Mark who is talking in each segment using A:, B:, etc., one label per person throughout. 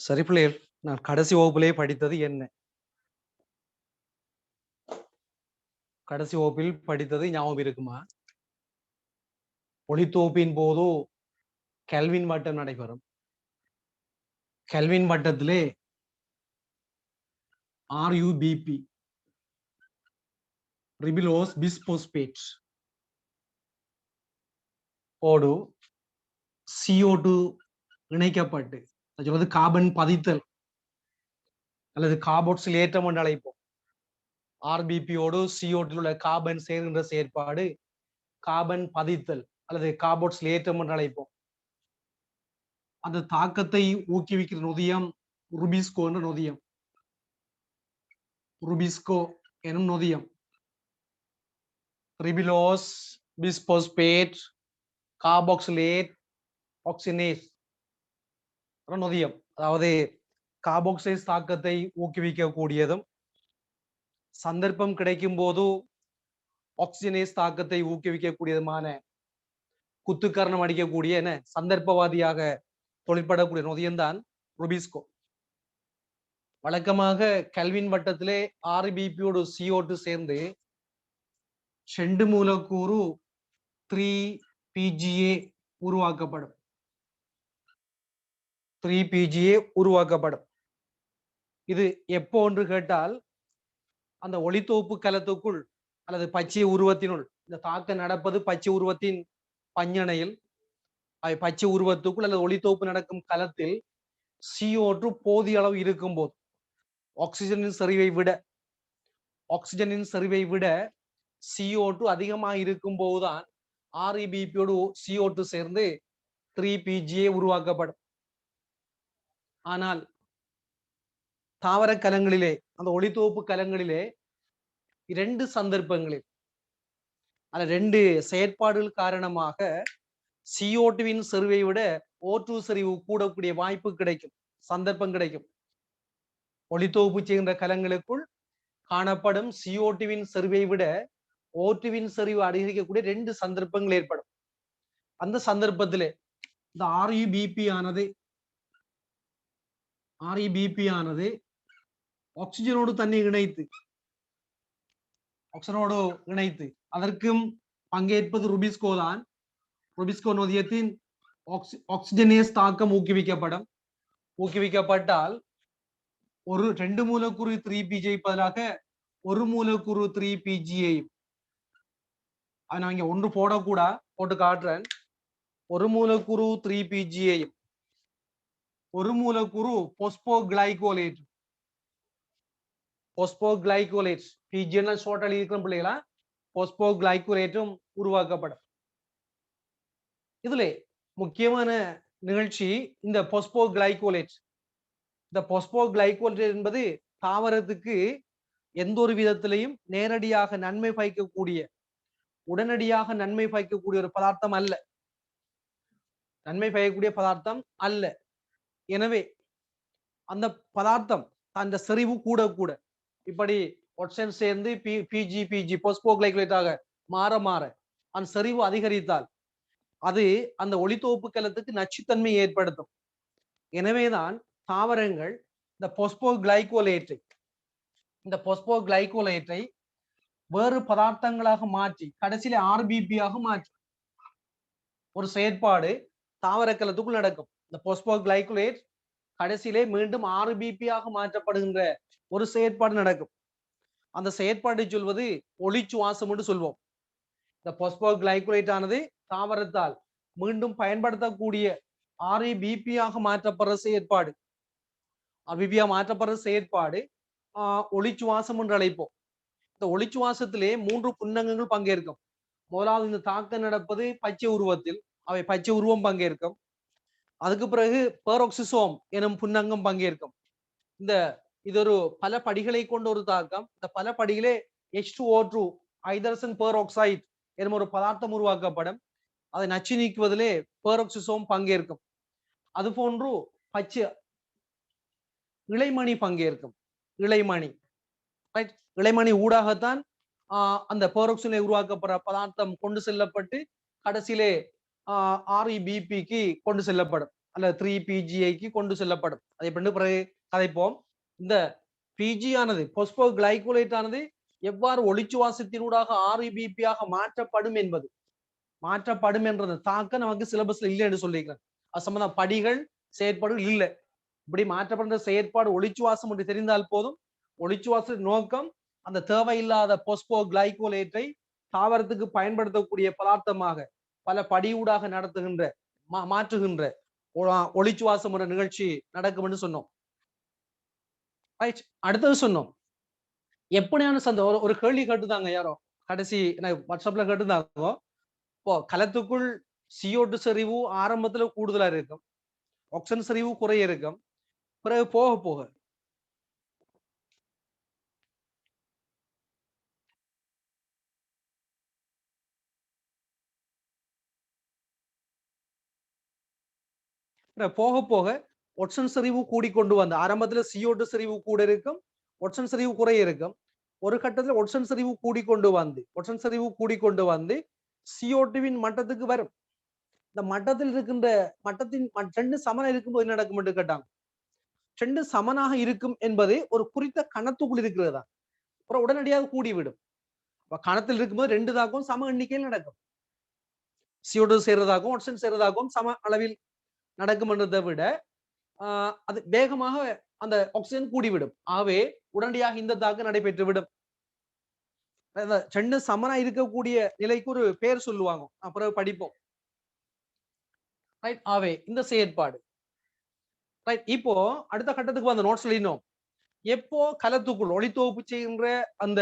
A: சரி பிள்ளைகள், நான் கடைசி வகுப்பிலே படித்தது என்ன? கடைசி வகுப்பில் படித்தது ஞாபகம் இருக்குமா? ஒளித்தோப்பின் போது கெல்வின் வட்டம் நடைபெறும். கெல்வின் வட்டத்திலே RUBP ரிபிலோஸ் பிஸ்போஸ்பேட் ஓடு CO2 இணைக்கப்பட்டு சொல்வது கார்பன் பதித்தல் அல்லது கார்போக்சிலேற்றம் என்று அழைப்போம். RBPயோடு CO2 உள்ள கார்பன் சேர்கின்ற செயற்பாடு கார்பன் பதித்தல் அல்லது கார்போக்சிலேற்றம் என்று அழைப்போம். அந்த தாக்கத்தை ஊக்குவிக்கிற நொதியம் ருபிஸ்கோ என்ற நொதியம். ருபிஸ்கோ எனும் நொதியம் ரிபிலோஸ் பிஸ்போஸ்பேட் கார்பாக்சிலேட் ஆக்சினேஸ் நொதியம், அதாவது கார்பாக்சைஸ் தாக்கத்தை ஊக்குவிக்கக்கூடியதும் சந்தர்ப்பம் கிடைக்கும் போது ஆக்சிஜனேஸ் தாக்கத்தை ஊக்குவிக்கக்கூடியதுமான குத்துக்கரணம் அடிக்கக்கூடிய சந்தர்ப்பவாதியாக தொழிற்படக்கூடிய நொதியம்தான் ருபிஸ்கோ. வழக்கமாக கெல்வின் வட்டத்திலே RBPயோடு CO2 சேர்ந்து 2 மூலக்கூறு 3PGA உருவாக்கப்படும். 3PGA உருவாக்கப்படும். இது எப்போ என்று கேட்டால், அந்த ஒளித்தோப்பு கலத்துக்குள் அல்லது பச்சை உருவத்தினுள் இந்த தாக்கம் நடப்பது பச்சை உருவத்தின் பஞ்சனையில், பச்சை உருவத்துக்குள் அல்லது ஒளித்தோப்பு நடக்கும் கலத்தில் CO2 போதிய அளவு இருக்கும் போது, ஆக்சிஜனின் செறிவை விட CO2 அதிகமாக இருக்கும் போதுதான் REBPயோடு CO2 சேர்ந்து 3PGA உருவாக்கப்படும். ஆனால் தாவர கலங்களிலே, அந்த ஒளித்தோப்பு கலங்களிலே 2 சந்தர்ப்பங்களில் அல்ல 2 செயற்பாடுகள் காரணமாக CO2வின் செறிவை விட O2 செறிவு கூடக்கூடிய வாய்ப்பு கிடைக்கும், சந்தர்ப்பம் கிடைக்கும். ஒளித்தோப்பு செய்கின்ற கலங்களுக்குள் காணப்படும் CO2வின் செறிவை விட O2வின் செறிவு அதிகரிக்கக்கூடிய 2 சந்தர்ப்பங்கள் ஏற்படும். அந்த சந்தர்ப்பத்திலே இந்த REBP ஆனது ஆக்சிஜனோடு தன்னை இணைத்து அதற்கும் பங்கேற்பது ருபிஸ்கோ தான். ருபிஸ்கோ நொதியத்தின் ஆக்சிஜனேஸ் தாக்கம் ஊக்குவிக்கப்பட்டால் ஒரு 2 மூலக்கூறு 3PGA பதிலாக ஒரு மூலக்கூறு 3PGA, நான் இங்க ஒன்று போட்டு காட்டுறேன். ஒரு மூலக்கூறு 3PGA ஒரு மூலக்கூறு போஸ்போகிளைகோலேட் PGA ஷார்ட் இருக்கிற பிள்ளைகளா போஸ்போகிளைகோலேட்டும் உருவாக்கப்படும். இதுல முக்கியமான நிகழ்ச்சி இந்த போஸ்போகிளைகோலேட். இந்த போஸ்போகிளைகோலேட் என்பது தாவரத்துக்கு எந்த ஒரு விதத்திலையும் உடனடியாக நன்மை பயக்கக்கூடிய ஒரு பதார்த்தம் அல்ல. எனவே அந்த பதார்த்தம் அந்த செறிவு கூட இப்படி ஒட்சன் சேர்ந்து PGPG போஸ்போகிளைகோலேட்டாக மாற அந்த செறிவு அதிகரித்தால் அது அந்த ஒளித்தோப்பு கலத்துக்கு நச்சுத்தன்மை ஏற்படுத்தும். எனவேதான் தாவரங்கள் இந்த போஸ்போகிளைகோலேட்டை வேறு பதார்த்தங்களாக மாற்றி கடைசியில RBP-ஆக மாற்றி ஒரு செயற்பாடு தாவர கலத்துக்குள் நடக்கும். இந்த போஸ்போகிளைகோலேட் கடைசியிலே மீண்டும் RBP-ஆக மாற்றப்படுகின்ற ஒரு செயற்பாடு நடக்கும். அந்த செயற்பாட்டை சொல்வது ஒளிச்சுவாசம் என்று சொல்வோம். இந்த போஸ்போகிளைகோலேட் ஆனது தாவரத்தால் மீண்டும் பயன்படுத்தக்கூடிய REBP-ஆக மாற்றப்படுற செயற்பாடு ஒளிச்சுவாசம் என்று அழைப்போம். இந்த ஒளிச்சுவாசத்திலே 3 புன்னகங்கள் பங்கேற்கும். முதலாவது இந்த தாக்கம் நடப்பது பச்சை உருவத்தில், அவை பச்சை உருவம் பங்கேற்கும். அதுக்கு பிறகு பெராக்சிசோம் எனும் புன்னங்கம் பங்கேற்கும். இது ஒரு பல படிகளை கொண்ட ஒரு தாக்கம். இந்த பல படிகளே H2O2 ஹைட்ரஜன் பெராக்சைடு எனும் ஒரு பதார்த்தம் உருவாக்கப்படும். அதை நச்சு நீக்குவதிலே பெராக்சிசோம் பங்கேற்கும். அது போன்று பச்சை இளைமணி பங்கேற்கும். இளைமணி ஊடாகத்தான் அந்த பெராக்சினை உருவாக்கப்படுற பதார்த்தம் கொண்டு செல்லப்பட்டு கடைசியிலே REBP-க்கு கொண்டு செல்லப்படும். அல்லது 3PGAக்கு கொண்டு செல்லப்படும். அதை பிறகு பிறகு கதைப்போம். இந்த பிஜி ஆனது பொஸ்போ கிளைகோலேட் ஆனது எவ்வாறு ஒளிச்சுவாசத்தினூடாக ஆர்இபிபியாக மாற்றப்படும் என்றது தாக்க நமக்கு சிலபஸ்ல இல்லை என்று சொல்லியிருக்கிறேன். அது சம்பந்த படிகள் செயற்பாடுகள் இல்லை. இப்படி மாற்றப்படுற செயற்பாடு ஒளிச்சுவாசம் என்று தெரிந்தால் போதும். ஒளிச்சுவாச நோக்கம் அந்த தேவையில்லாத பொஸ்போ கிளைகோலேட்டை தாவரத்துக்கு பயன்படுத்தக்கூடிய பதார்த்தமாக பல படியூடாக நடத்துகின்ற மாற்றுகின்ற ஒளிச்சுவாசம் என்ற நிகழ்ச்சி நடக்கும் என்று சொன்னோம். அடுத்தது சொன்னோம் எப்படியான ஒரு கேள்வி கேட்டுதாங்க யாரோ கடைசி வாட்ஸ்அப்ல கேட்டுதாங்க. இப்போ கலத்துக்குள் CO2 செறிவு ஆரம்பத்துல கூடுதலா இருக்கும், ஆக்சிஜன் செறிவு குறைய இருக்கும், பிறகு போக போக போக போக ஒட்சன் செறிவு கூடிக்கொண்டு வந்து ஆரம்பத்துல CO2 செறிவு கூட இருக்கும், ஒட்சன் செறிவு குறைய இருக்கும். ஒரு கட்டத்துல ஒட்சன் செறிவு கூடிக்கொண்டு வந்து CO2வின் மட்டத்துக்கு வரும். இந்த மட்டத்தில் இருக்கின்ற மட்டத்தின் ரெண்டு சமனா இருக்கும்போது என்ன நடக்கும் என்று கேட்டாங்க. ரெண்டு சமனாக இருக்கும் என்பது ஒரு குறித்த கணத்துக்குள் இருக்கிறதா, அப்புறம் உடனடியாக கூடிவிடும். கணத்தில் இருக்கும்போது ரெண்டு தாக்கம் சம எண்ணிக்கையில் நடக்கும். CO2 சேர்றதாகவும் ஒட்சன் சேர்றதாகவும் சம அளவில் நடக்கும் என்றதை விட அது வேகமாக அந்த ஆக்சிஜன் கூடிவிடும். ஆகவே உடனடியாக இந்த தாக்கம் நடைபெற்று விடும். ரெண்டு சமனா இருக்கக்கூடிய நிலைக்கு ஒரு பேர் சொல்லுவாங்க, அப்புறம் படிப்போம். ரைட். ஆகவே இந்த செயற்பாடு ரைட். இப்போ அடுத்த கட்டத்துக்கு அந்த நோட்ஸ் எழுதினோம். எப்போ கலத்துக்குள் ஒளித்தொகுப்பு செய்கின்ற அந்த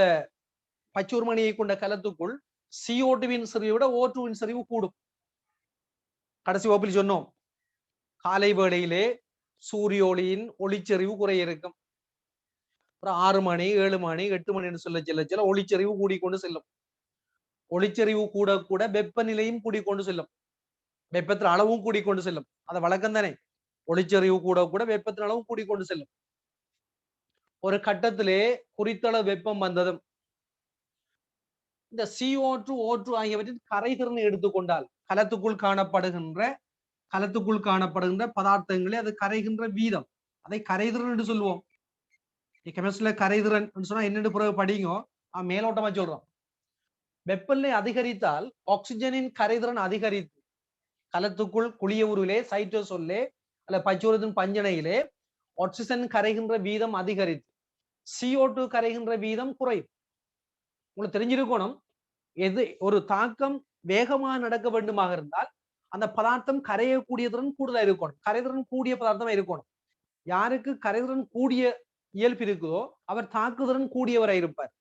A: பச்சூர்மணியை கொண்ட கலத்துக்குள் CO2வின் செறிவை விட O2வின் செறிவு கூடும். கடைசி வகுப்பில் சொன்னோம், காலை வேளையிலே சூரிய ஒளியின் ஒளிச்செறிவு குறைய இருக்கும். அப்புறம் 6 மணி 7 மணி 8 மணி என்று சொல்ல ஒளிச்செறிவு கூடிக்கொண்டு செல்லும். ஒளிச்செறிவு கூட கூட வெப்பநிலையும் கூடிக்கொண்டு செல்லும், வெப்பத்தின் அளவும் கூடிக்கொண்டு செல்லும். அது வழக்கம் தானே. ஒளிச்செறிவு கூட கூட வெப்பத்தின் அளவும் கூடிக்கொண்டு செல்லும். ஒரு கட்டத்திலே குறித்தளவு வெப்பம் வந்ததும் இந்த CO2 O2 ஆகியவற்றின் கரைதிறனை எடுத்துக்கொண்டால் கலத்துக்குள் காணப்படுகின்ற பதார்த்தங்களே அது கரைகின்ற வீதம், அதை கரைதிறன் என்று சொல்லுவோம். கெமிஸ்ட்ரியில கரைதிறன் சொன்னா என்னென்று பிறகு படிங்க, மேலோட்டமா சொல்றோம். வெப்பநிலை அதிகரித்தால் ஆக்சிஜனின் கரைதிறன் அதிகரித்து கலத்துக்குள் குளிய உருவிலே சைட்டோசோல்லே அல்ல பச்சோரத்தின் பஞ்சனையிலே ஆக்சிஜன் கரைகின்ற வீதம் அதிகரித்து CO2 கரைகின்ற வீதம் குறையும். உங்களுக்கு தெரிஞ்சிருக்கணும், எது ஒரு தாக்கம் வேகமாக நடக்க வேண்டுமாக இருந்தால் அந்த பதார்த்தம் கரையக்கூடியதுடன் கூடுதலா இருக்கணும், கரைதிறன் கூடிய பதார்த்தமா இருக்கணும். யாருக்கு கரைதிறன் கூடிய இயல்பு இருக்குதோ அவர் தாக்குதிறன் கூடியவராக இருப்பார்.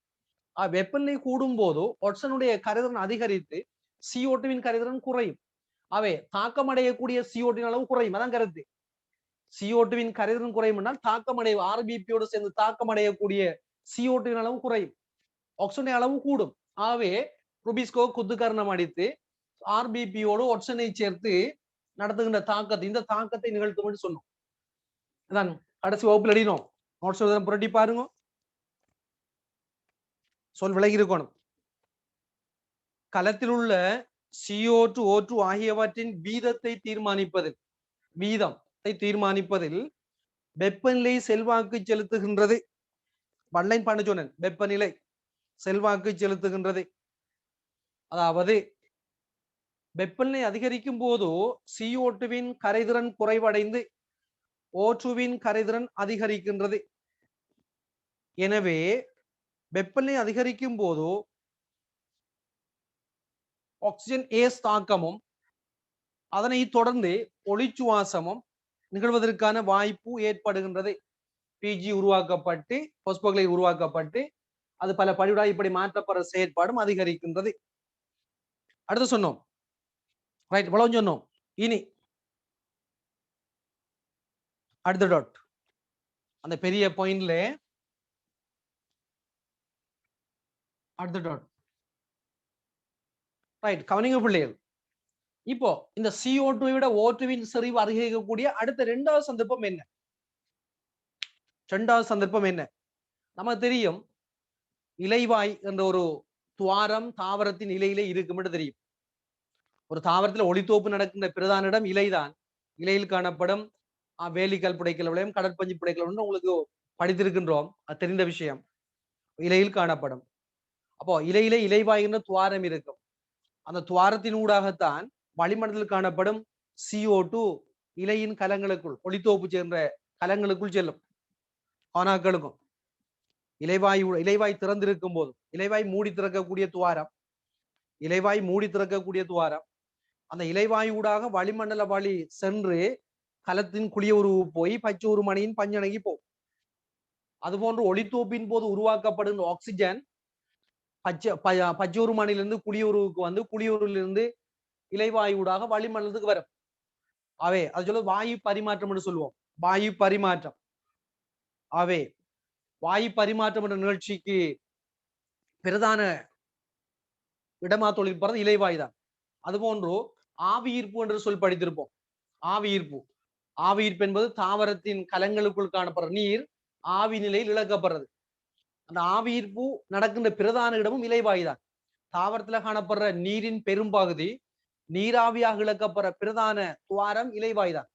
A: வெப்பநிலை கூடும் போது ஒட்சனுடைய கரைதிறன் அதிகரித்து CO2வின் கரைதிறன் குறையும். அவை தாக்கமடையக்கூடிய CO2வின் அளவு குறையும். அதான் கருத்து. CO2வின் கரைதிறன் குறையும் என்றால் தாக்கமடைய RBPயோடு சேர்ந்து தாக்கமடையக்கூடிய CO2வின் அளவு குறையும், ஆக்சிஜனுடைய அளவு கூடும். ஆகவே ருபிஸ்கோ குத்துக்கரணம் அடித்து RBPயோடு ஒட்சனை சேர்த்து நடத்துகின்ற தாக்கத்தை இந்த தாக்கத்தை நிகழ்த்தும் என்று சொன்னோம். அதான் கடைசி வகுப்பில் எழுதினோம். நோட்ஸ் புரட்டி பாருங்க, சொல் விலகி இருக்கணும். களத்தில் உள்ள CO2 O2 ஆகியவற்றின் வீதத்தை தீர்மானிப்பதில் வெப்பநிலை செல்வாக்கு செலுத்துகின்றது. பன்லைன் பண்ண சொன்னேன், வெப்பநிலை செல்வாக்கு செலுத்துகின்றது. அதாவது வெப்பநிலை அதிகரிக்கும் போது CO2வின் கரைதிறன் குறைவடைந்து O2வின் கரைதிறன் அதிகரிக்கின்றது. எனவே வெப்பநிலை அதிகரிக்கும் போது ஆக்சிஜன் ஏஸ் தாக்கமும் அதனை தொடர்ந்து ஒளிச்சுவாசமும் நிகழ்வதற்கான வாய்ப்பு ஏற்படுகின்றது. பிஜி உருவாக்கப்பட்டு பொஸ்போக்களை உருவாக்கப்பட்டு அது பல படிவுடாக இப்படி மாற்றப்படுற செயற்பாடும் அதிகரிக்கின்றது. அடுத்து சொன்னோம். ரைட், இவ்வளவு சொன்னோம். இனி அடுத்த டாட் அந்த பெரிய பாயிண்ட்ல அடுத்த டாட். ரைட், கவனிங்க பிள்ளைகள். இப்போ இந்த CO2 விட O2வின் செறிவு அதிகரிக்கக்கூடிய அடுத்த இரண்டாவது சந்தர்ப்பம் என்ன? நமக்கு தெரியும், இலைவாய் என்ற ஒரு துவாரம் தாவரத்தின் இலையிலே இருக்கும் என்று தெரியும். ஒரு தாவரத்தில் ஒளித்தோப்பு நடக்கின்ற பிரதான இடம் இலைதான். இலையில் காணப்படும் வேலிக்கால் புடைக்கல விளையும், கடற்பஞ்சு புடைக்கல விளையும் உங்களுக்கு படித்திருக்கின்றோம், அது தெரிந்த விஷயம். இலையில் காணப்படும். அப்போ இலையிலே இலைவாய்கின்ற துவாரம் இருக்கும். அந்த துவாரத்தின் ஊடாகத்தான் வளிமண்டலத்தில் காணப்படும் CO2 இலையின் கலங்களுக்குள், ஒளித்தோப்பு சேர்ந்த கலங்களுக்குள் செல்லும். ஆனாக்களுக்கும் இலைவாய் திறந்திருக்கும் போது, இலைவாய் மூடி திறக்கக்கூடிய துவாரம், இலைவாய் மூடி திறக்கக்கூடிய துவாரம், அந்த இலைவாய் ஊடாக வளிமண்டல வழி சென்று கலத்தின் குளிய உருவு போய் பச்சை மணியின் பஞ்சனகி போகும். அதுபோன்று ஒளித்தோப்பின் போது உருவாக்கப்படுகின்ற ஆக்சிஜன் பச்சை மணிலிருந்து குளியுருவுக்கு வந்து குளியூரிலிருந்து இலைவாயூடாக வளிமண்டலத்துக்கு வரும். அவே அது சொல்ல வாயு பரிமாற்றம் என்று சொல்லுவோம். வாயு பரிமாற்றம். அவே வாயு பரிமாற்றம் என்ற நிகழ்ச்சிக்கு பிரதான இடமா தொழிற்படுறது இலைவாய் தான். அதுபோன்று ஆவி ஈர்ப்பு என்று சொல் படித்திருப்போம். ஆவி ஈர்ப்பு. ஆவி ஈர்ப்பு என்பது தாவரத்தின் கலங்களுக்குள் காணப்படுற நீர் ஆவி நிலையில் இழக்கப்படுறது. அந்த ஆவி ஈர்ப்பு நடக்கின்ற பிரதான இடமும் இலைவாய் தான். தாவரத்துல காணப்படுற நீரின் பெரும்பகுதி நீராவியாக இழக்கப்படுற பிரதான துவாரம் இலைவாய் தான்.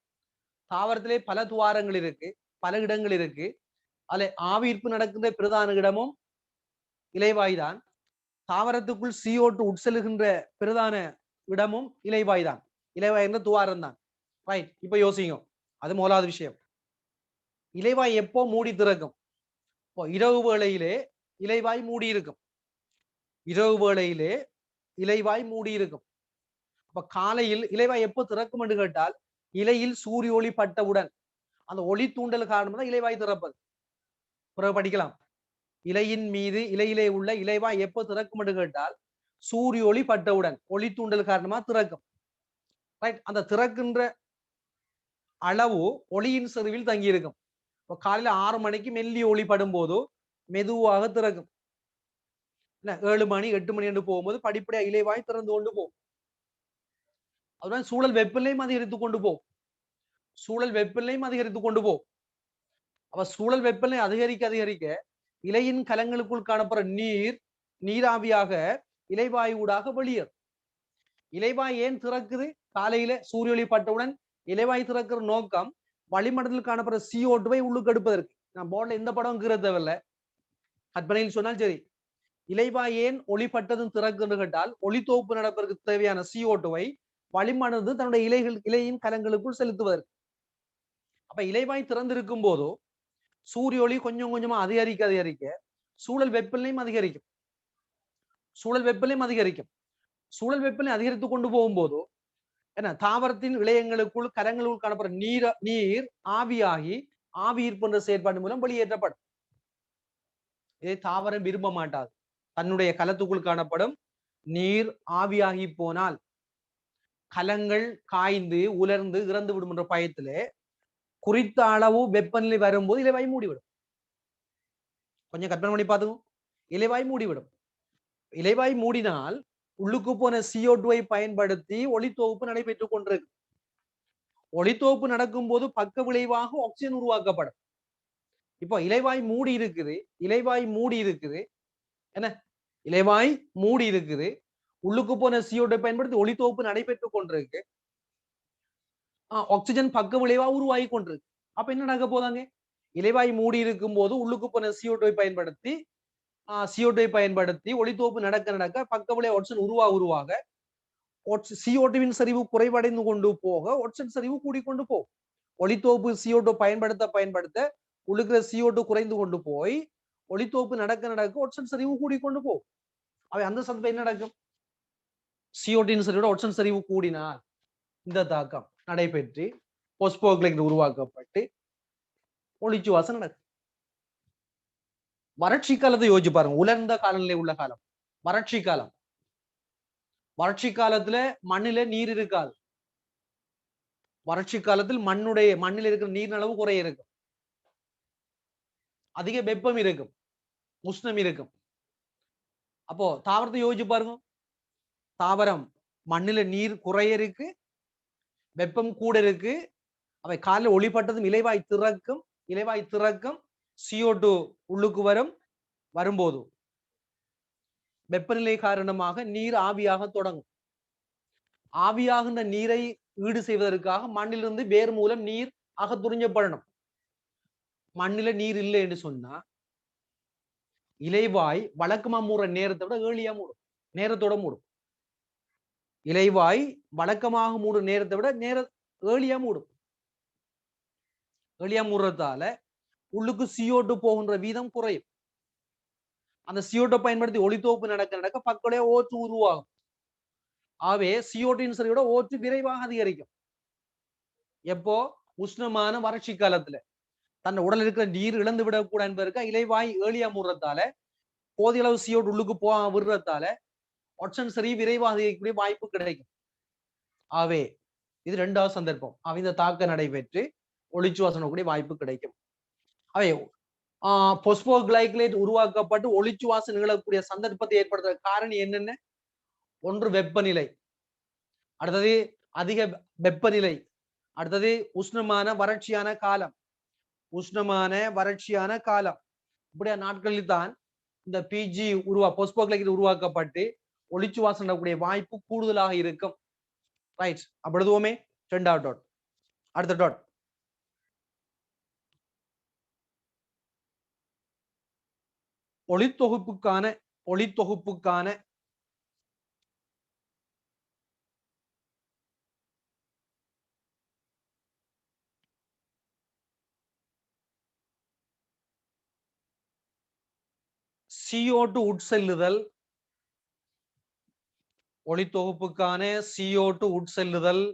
A: தாவரத்திலே பல துவாரங்கள் இருக்கு, பல இடங்கள் இருக்கு. அதுல ஆவி ஈர்ப்பு நடக்கின்ற பிரதான இடமும் இலைவாய் தான். தாவரத்துக்குள் CO2 உட்செல்லுகின்ற பிரதான இடமும் இலைவாய் தான். இலைவாய் என்ற துவாரம் தான். ரைட், இப்ப யோசிங்க. அது முதலாவது விஷயம். இலைவாய் எப்போ மூடி திறக்கும்? இரவு வேளையிலே இலைவாய் மூடி இருக்கும். இரவு வேளையிலே இலைவாய் மூடி இருக்கும். அப்ப காலையில் இலைவாய் எப்போ திறக்கும் என்று கேட்டால், இலையில் சூரிய ஒளி பட்டவுடன், அந்த ஒளி தூண்டல் காரணமாக தான் இலைவாய் திறப்பது. பிறகு படிக்கலாம். இலையின் மீது இலையிலே உள்ள இலைவாய் எப்போ திறக்கும் என்று கேட்டால், சூரிய ஒளி பட்டவுடன் ஒளி தூண்டல் காரணமா திறக்கும். ரைட், அந்த திறக்கின்ற அளவு ஒளியின் செறிவில் தங்கி இருக்கும். காலையில 6 மணிக்கு மெல்லிய ஒளி படும் போது மெதுவாக திறக்கும். 7 மணி 8 மணி என்று போகும்போது படிப்படியா இலைவாய் திறந்து கொண்டு போகும். அதுதான் சூழல் வெப்பநிலையும் அதிகரித்துக் கொண்டு போகும். சூழல் வெப்பநிலையும் அதிகரித்துக் கொண்டு போகும். அப்ப சூழல் வெப்பநிலை அதிகரிக்க இலையின் கலங்களுக்குள் காணப்படுற நீராவியாக இலைவாய் ஊடாக வெளியேறும். இலைவாய் ஏன் திறக்குது? காலையில சூரிய ஒளி பட்டவுடன் இலைவாய் திறக்கிற நோக்கம் வளிமண்டலத்தில் காணப்படுற CO2 உள்ளுக்கு எடுப்பதற்கு. நான் போர்ட்ல எந்த படம் கீற தேவையில்ல, கற்பனையில் சொன்னால் சரி. இலைவாய் ஏன் ஒளிப்பட்டதும் திறக்குன்னு கேட்டால், ஒளித்தோப்பு நடப்பதற்கு தேவையான CO2 வளிமண்டலத்தில் தன்னுடைய இலையின் கலங்களுக்குள் செலுத்துவதற்கு. அப்ப இலைவாய் திறந்திருக்கும் போதோ சூரிய ஒளி கொஞ்சம் கொஞ்சமா அதிகரிக்க சூழல் வெப்பநிலையும் அதிகரிக்கும். சூழல் வெப்பநிலை அதிகரித்துக் கொண்டு போகும்போதோ என்ன, தாவரத்தின் இளையங்களுக்குள் கரங்களுக்குள் காணப்படுற நீர் ஆவியாகி ஆவி ஈர்ப்பு என்ற செயற்பாடு மூலம் வெளியேற்றப்படும். இதை தாவரம் விரும்ப மாட்டாது. தன்னுடைய கலத்துக்குள் காணப்படும் நீர் ஆவியாகி போனால் கலங்கள் காய்ந்து உலர்ந்து இறந்து விடும் என்ற பயத்திலே குறித்த அளவு வெப்பநிலை வரும்போது இலைவாய் மூடிவிடும். கொஞ்சம் கற்பனை பண்ணி பார்த்துக்கும். இலைவாய் மூடிவிடும். இலைவாய் மூடினால் உள்ளுக்கு போன CO2 பயன்படுத்தி ஒளித்தொகுப்பு நடைபெற்றுக் கொண்டிருக்கு. ஒளித்தொகுப்பு நடக்கும் போது பக்க விளைவாக ஆக்சிஜன் உருவாக்கப்படும். இப்போ இலைவாய் மூடி இருக்குது, என்ன, இலைவாய் மூடி இருக்குது, உள்ளுக்கு போன CO2 பயன்படுத்தி ஒளித்தொகுப்பு நடைபெற்றுக் கொண்டிருக்கு. ஆக்சிஜன் பக்க விளைவா உருவாகி கொண்டிருக்கு. அப்ப என்ன நடக்க போதாங்க? இலைவாய் மூடி இருக்கும் போது உள்ளுக்கு போன CO2 பயன்படுத்தி ஒளித்தொகுப்பு நடக்க பக்க விளைவு ஆக்சிஜன் உருவாக CO2 சரிவு குறைவடைந்து கொண்டு போக ஆக்சிஜன் சரிவு கூடிக்கொண்டு போகும். ஒளித்தொகுப்பு CO2 பயன்படுத்த உள்ளுக்கிற CO2 குறைந்து கொண்டு போய் ஒளித்தொகுப்பு நடக்க ஆக்சிஜன் சரிவு கூடிக்கொண்டு போகும். அவை அந்த சந்தர்ப்பம் என்ன நடக்கும்? CO2 சரிவோட ஆக்சிஜன் சரிவு கூடினால் இந்த தாக்கம் நடைபெற்று போஸ்போக்ளைட் உருவாக்கப்பட்டு ஒளிச்சுவாசம் நடக்கும். வறட்சி காலத்தை யோசிச்சு பாருங்க. உலர்ந்த காலநிலை உள்ள காலம் வறட்சி காலம். வறட்சி காலத்துல மண்ணில நீர் இருக்காது. வறட்சி காலத்தில் மண்ணில் இருக்கிற நீரின் அளவு குறைய இருக்கும். அதிக வெப்பம் இருக்கும், உஷ்ணம் இருக்கும். அப்போ தாவரத்தை யோசிச்சு பாருங்க. தாவரம் மண்ணில நீர் குறைய இருக்கு, வெப்பம் கூட இருக்கு. அவை காலில் ஒளிப்பட்டதும் இலைவாய் திறக்கும், CO2 உள்ளுக்கு வரும்போது வெப்பநிலை காரணமாக நீர் ஆவியாக தொடங்கும். ஆவியாகின்ற நீரை ஈடு செய்வதற்காக மண்ணிலிருந்து வேர் மூலம் நீர் அகத்துறிஞ்சப்படணும். மண்ணில நீர் இல்லை என்று சொன்னா இலைவாய் வழக்கமா மூடுற நேரத்தை விட ஏழியா மூடும், நேரத்தோட மூடும். இலைவாய் வழக்கமாக மூடும் நேரத்தை விட ஏழியா மூடும். ஏழியா மூடுறதால உள்ளுக்கு CO2 போகின்ற வீதம் குறையும். அந்த CO2 பயன்படுத்தி ஒளித்தோப்பு நடக்க பக்கோடைய ஓற்று உருவாகும். ஆகவே CO2 சரியோட ஓற்று விரைவாக அதிகரிக்கும். எப்போ? உஷ்ணமான வறட்சி காலத்துல தன் உடல் இருக்கிற நீர் இழந்து விடக்கூடாது என்பதற்கு இலைவாய் ஏழியா மூடுறதால போதிய அளவு CO2 உள்ளுக்கு விடுறதால ஆப்ஷன் சரி விரைவாக அதிகரிக்கக்கூடிய வாய்ப்பு கிடைக்கும். ஆகவே இது இரண்டாவது சந்தர்ப்பம். இந்த தாக்க நடைபெற்று ஒளிச்சுவாசம் கூடிய வாய்ப்பு கிடைக்கும். அவை பொஸ்போகிளைகலேட் உருவாக்கப்பட்டு ஒளிச்சுவாசம் நிகழக்கூடிய சந்தர்ப்பத்தை ஏற்படுத்துற காரணம் என்னென்ன? ஒன்று வெப்பநிலை, அடுத்தது அதிக வெப்பநிலை, அடுத்தது உஷ்ணமான வறட்சியான காலம். உஷ்ணமான வறட்சியான காலம் இப்படியா நாட்களில் தான் இந்த பிஜி பொஸ்போகிளைகலேட் உருவாக்கப்பட்டு ஒளிச்சுவாசம் கூடிய வாய்ப்பு கூடுதலாக இருக்கும். ரைட், அப்படிதுவோமே. இரண்டாவது டாட். அடுத்த டாட் ஒளித்தொகுப்புக்கான CO2 உட்செல்லுதல், ஒளித்தொகுப்புக்கான CO2 உட்செல்லுதல்,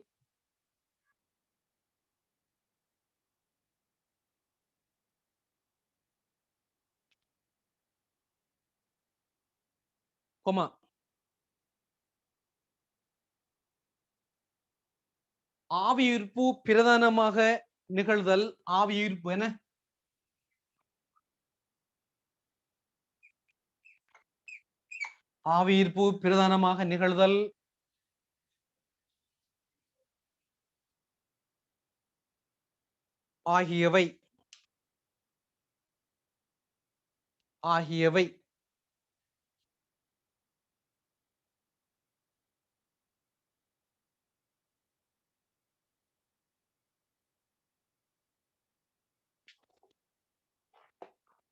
A: ஆவியுயிர்ப்பு பிரதானமாக நிகழ்தல். ஆவியுயிர்ப்பு என்ன? ஆவியுயிர்ப்பு பிரதானமாக நிகழ்தல் ஆகியவை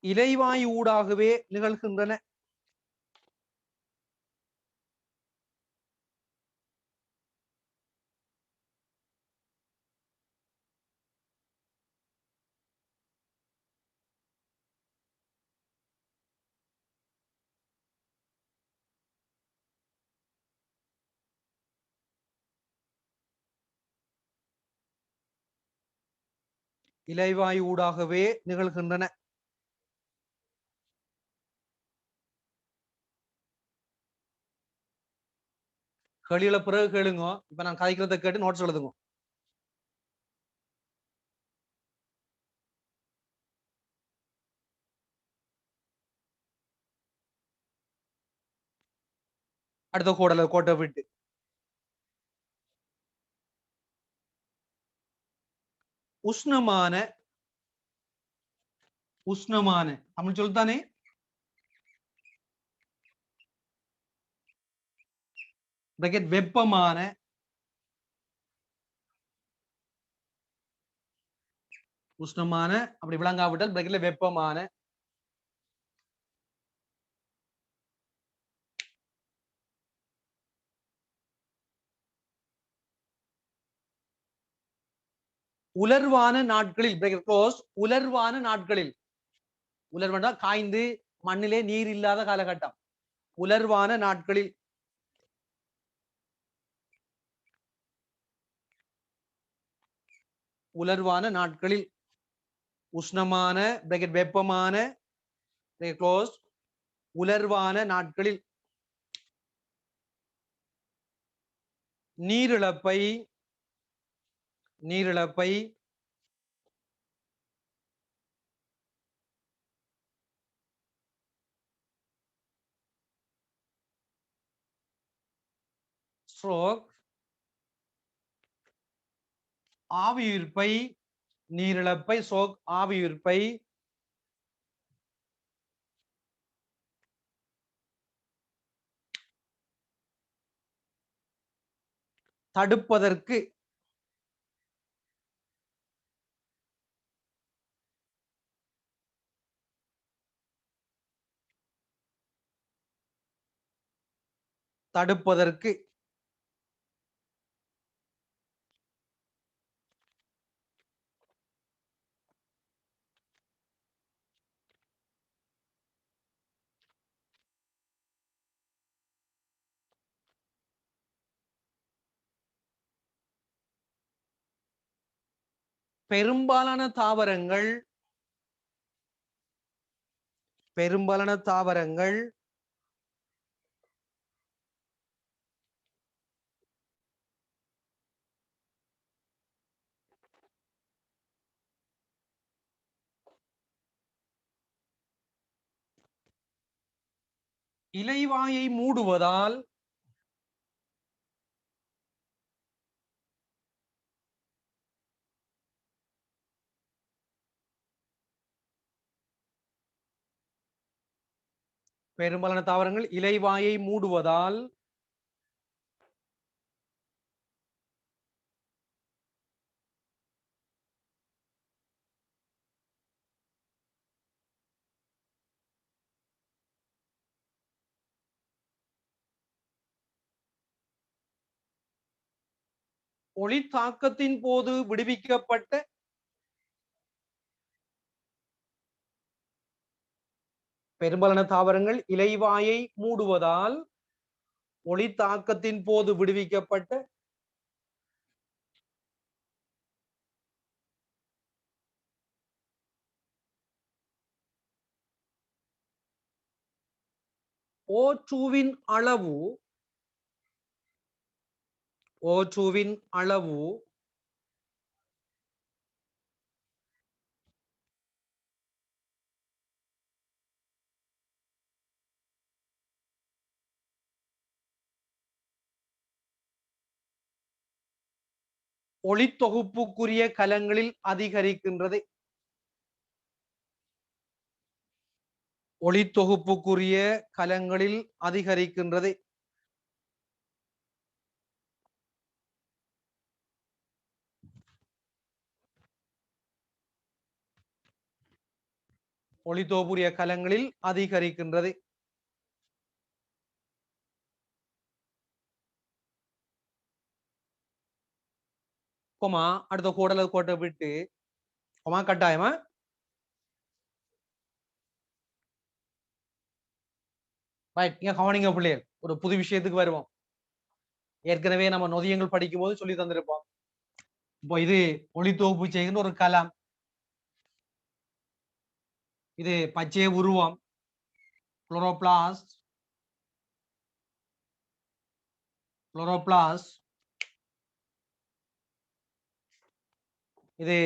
A: இலைவாயு ஊடாகவே நிகழ்கின்றன. இலைவாயு ஊடாகவே நிகழ்கின்றன. கேள்வியில பிறகு கேளுங்க. இப்ப நான் கதைக்கிறத கேட்டு நோட்ஸ் எழுதுங்க. அடுத்த கோட்டை விட்டு உஷ்ணமான தமிழ் சொல்லுத்தானே. வெப்பமான உஷ்ணமான அப்படி விளங்காவிட்டால் பிராக்கெட்ல வெப்பமான உலர்வான நாட்களில் உலர்வான நாட்களில், உலர்வா காய்ந்து மண்ணிலே நீர் இல்லாத காலகட்டம். உலர்வான நாட்களில் உஷ்ணமான வெப்பமான உலர்வான நாட்களில் நீரிழப்பை ஸ்ட்ரோக், ஆவியுயிர்ப்பை, நீரிழப்பை, ஸ்ட்ரோக், ஆவியுயிர்ப்பை தடுப்பதற்கு தடுப்பதற்கு பெரும்பாலான தாவரங்கள் இலைவாயை மூடுவதால் பெரும்பாலான தாவரங்கள் இலைவாயை மூடுவதால் ஒளி தாக்கத்தின் போது விடுவிக்கப்பட்ட பெரும்பாலான தாவரங்கள் இலைவாயை மூடுவதால் ஒளி தாக்கத்தின் போது விடுவிக்கப்பட்ட O2வின் அளவு ஒளித்தொகுப்புக்குரிய கலங்களில் அதிகரிக்கின்றது. ஒளித்தொகுப்புக்குரிய கலங்களில் அதிகரிக்கின்றது. ஒளித்தொகுப்புரிய கலங்களில் அதிகரிக்கின்றது. கொமா அடுத்த கோடல கோட்டை விட்டு கொமா கட்டாயமா ரைட். இங்க கவனிங்க பிள்ளைகள், ஒரு புது விஷயத்துக்கு வருவோம். ஏற்கனவே நம்ம நொதியங்கள் படிக்கும் போது சொல்லி தந்திருப்போம். இப்போ இது ஒளித்தொகுப்பு செய்கின்ற ஒரு கலம். இது பச்சை உருவம் குளோரோபிளாஸ்ட். இது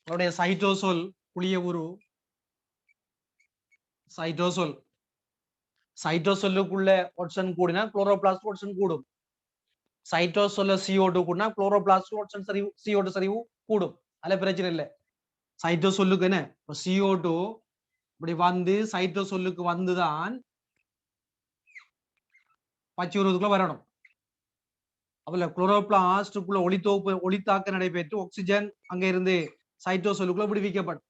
A: அவருடைய சைட்டோசோல் புளிய உரு. சைட்டோசோலுக்குள்ள ஆக்சிஜன் கூடினா குளோரோபிளாஸ்ட் ஆக்சிஜன் கூடும். சைட்டோசோல்ல CO2 கூடினா குளோரோபிளாஸ்ட் ஆக்சிஜன் சரிவு CO2 சரிவு கூடும். அதுல பிரச்சனை இல்லை. சைட்டோசோலுக்கு என்ன CO2 இப்படி வந்து சைட்டோசோலுக்கு வந்துதான் பச்சை உருவத்துக்குள்ள வரணும். அப்பல குளோரோபிளாஸ்டுக்குள்ள ஒளித்தாக்க நடைபெற்று ஆக்சிஜன் அங்க இருந்து சைட்டோசோலுக்குள்ள விடுவிக்கப்படும்.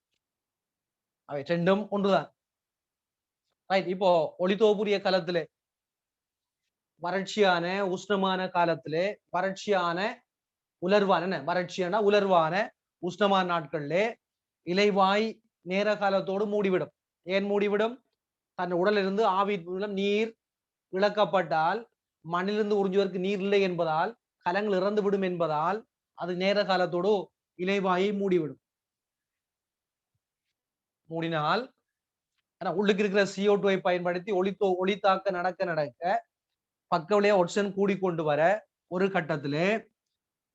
A: அவை ரெண்டும் ஒன்றுதான். ரைட். இப்போ ஒளித்தொகுப்புரிய காலத்துல வறட்சியான உஷ்ணமான காலத்திலே வறட்சியான உலர்வான உஷ்ணமான நாட்கள்ல இலைவாய் நேர காலத்தோடு மூடிவிடும். ஏன் மூடிவிடும்? தன் உடலிருந்து ஆவி மூலம் நீர் இழக்கப்பட்டால் மண்ணிலிருந்து உறிஞ்சுவதற்கு நீர் இல்லை என்பதால் கலங்கள் இறந்து விடும் என்பதால் அது நேர காலத்தோடு இலைவாயை மூடிவிடும். மூடினால் உள்ளுக்கு இருக்கிற CO2 பயன்படுத்தி ஒளித்தாக்க நடக்க பக்க வழியா ஆக்சிஜன் கூடிக்கொண்டு வர ஒரு கட்டத்திலே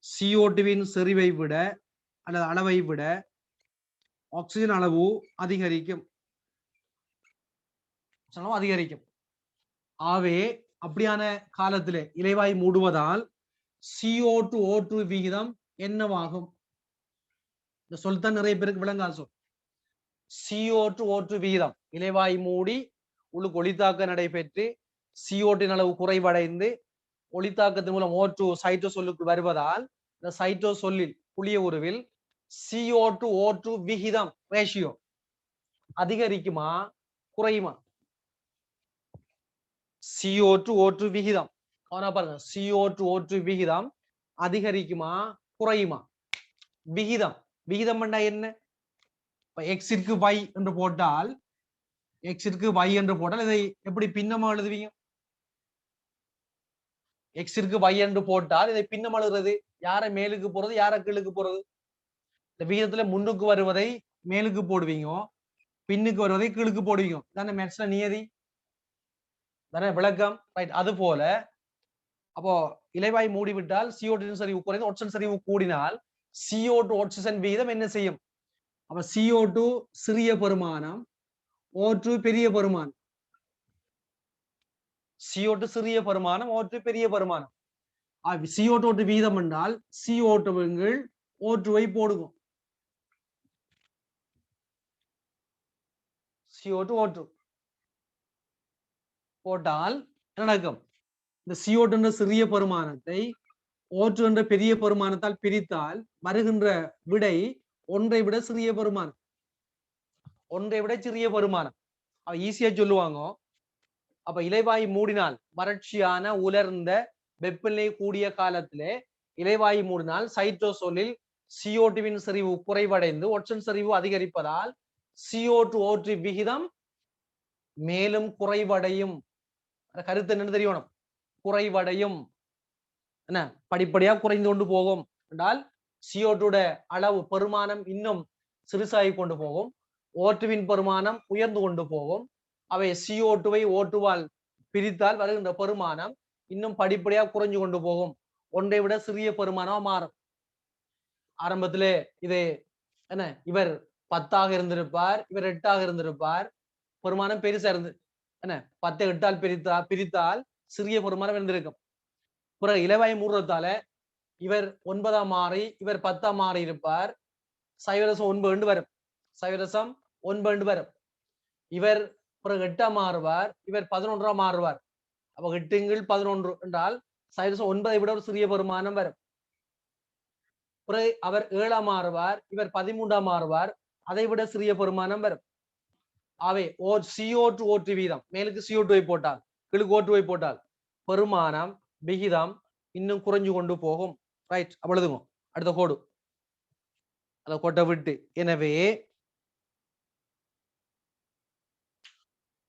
A: CO2வின் செறிவை விட அல்லது அளவை விட ஆக்சிஜன் அளவு அதிகரிக்கும். ஆகவே அப்படியான காலத்திலே இலைவாய் மூடுவதால் CO2O2 விகிதம் என்னவாகும்? இந்த சொல் தான் நிறைய பேருக்கு விளங்கா சொல். CO2O2 விகிதம் இலைவாய் மூடி உள்ளுக்கு ஒளித்தாக்க நடைபெற்று CO2 அளவு குறைவடைந்து ஒளித்தாக்கத்தின் மூலம் O2 சைட்டோசோலுக்கு வருவதால் இந்த சைட்டோசோலில் புளிய உருவில் CO2O2 விகிதம் ரேஷியோ அதிகரிக்குமா குறையுமா? CO2O2 விகிதம் பாருங்க CO2 விகிதம் அதிகரிக்குமா குறையுமா? விகிதம் விகிதம் என்ன? எக்ஸிற்கு y என்று போட்டால் எக்ஸிற்கு y என்று போட்டால் இதை எப்படி பின்னமா எழுதுவீங்க? எக்ஸிற்கு y என்று போட்டால் இதை பின்னம் எழுதுறது யாரை மேலுக்கு போறது யாரை கீழுக்கு போறது? இந்த விகிதத்துல முன்னுக்கு வருவதை மேலுக்கு போடுவீங்க, பின்னுக்கு வருவதை கீழுக்கு போடுவீங்க. தானே மேட்ச்ல நியதி, தானே விளக்கம். ரைட். அது போல அப்போ இலைவாய் மூடிவிட்டால் CO2 சரிவு குறைந்து ஆக்சிஜன் சரிவு கூடினால் CO2 ஆக்சிஜன் விகிதம் என்ன செய்யும்? அப்ப CO2 சிறிய பெருமானம், O2 பெரிய பெருமானம். CO2 சிறிய பெருமானம், O2 பெரிய பெருமானம். CO2 விகிதம் என்றால் CO2 O2 போடுவோம். CO2 O2 போட்டால் என்ன நடக்கும்? இந்த CO2 என்ற சிறிய பெருமானத்தை O2 என்ற பெரிய பெருமானத்தால் பிரித்தால் வருகின்ற விடை ஒன்றை விட சிறிய பெருமானம், ஒன்றை விட சிறிய பெருமானம். ஈஸியா சொல்லுவாங்க. அப்ப இலைவாய் மூடினால் வறட்சியான உலர்ந்த வெப்பநிலை கூடிய காலத்திலே இலைவாய் மூடினால் சைட்டோசோலில் CO2வின் செறிவு குறைவடைந்து ஆக்சிஜன் செறிவு அதிகரிப்பதால் CO2 O2 விகிதம் மேலும் குறைவடையும். கருத்து என்னன்னு தெரியணும். குறைவடையும், என்ன படிப்படியா குறைந்து கொண்டு போகும் என்றால் CO2 அளவு பெருமானம் இன்னும் சிறுசாகி கொண்டு போகும், O2வின் பெருமானம் உயர்ந்து கொண்டு போகும். அவை CO2வை O2வால் பிரித்தால் வருகின்ற பெருமானம் இன்னும் படிப்படியா குறைஞ்சு கொண்டு போகும், ஒன்றை விட சிறிய பெருமானமா மாறும். ஆரம்பத்திலே இது என்ன, இவர் 10 இருந்திருப்பார், இவர் 8 இருந்திருப்பார், பெருமானம் பெருசா இருந்து என்ன 10 8ஆல் பிரித்தால் சிறிய பெருமானம் இருந்திருக்கும். பிறகு இலவாய் மூடுறதால இவர் 9 மாறி இவர் 10 மாறி இருப்பார், சைவரசம் 9 வரும், சைவரசம் 9 வரும். இவர் பிறகு 8 மாறுவார், இவர் 11 மாறுவார். அப்ப 8×11 என்றால் சைவரசம் 9 விட ஒரு சிறிய பெருமானம் வரும். பிறகு அவர் 7 மாறுவார், இவர் 13 மாறுவார், அதை விட சிறிய பெருமானம் வரும். அவை CO2 O2 வீதம் மேலுக்கு CO2 போட்டால் கீழுக்கு O2 போட்டால் பெருமானம் விகிதம் இன்னும் குறைஞ்சு கொண்டு போகும். ரைட். அவ்வளவுங்க. அடுத்த கோடு அதை கோட்டை விட்டு. எனவே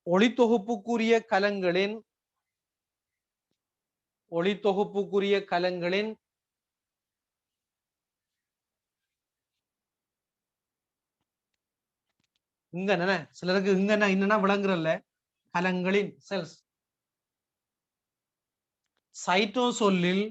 A: ஒளித்தொகுப்புக்குரிய கலங்களின் இங்க என்ன சிலருக்கு இங்க என்னன்னா விளங்குறல்ல, கலங்களின் செல்ஸ் சைட்டோசோலில்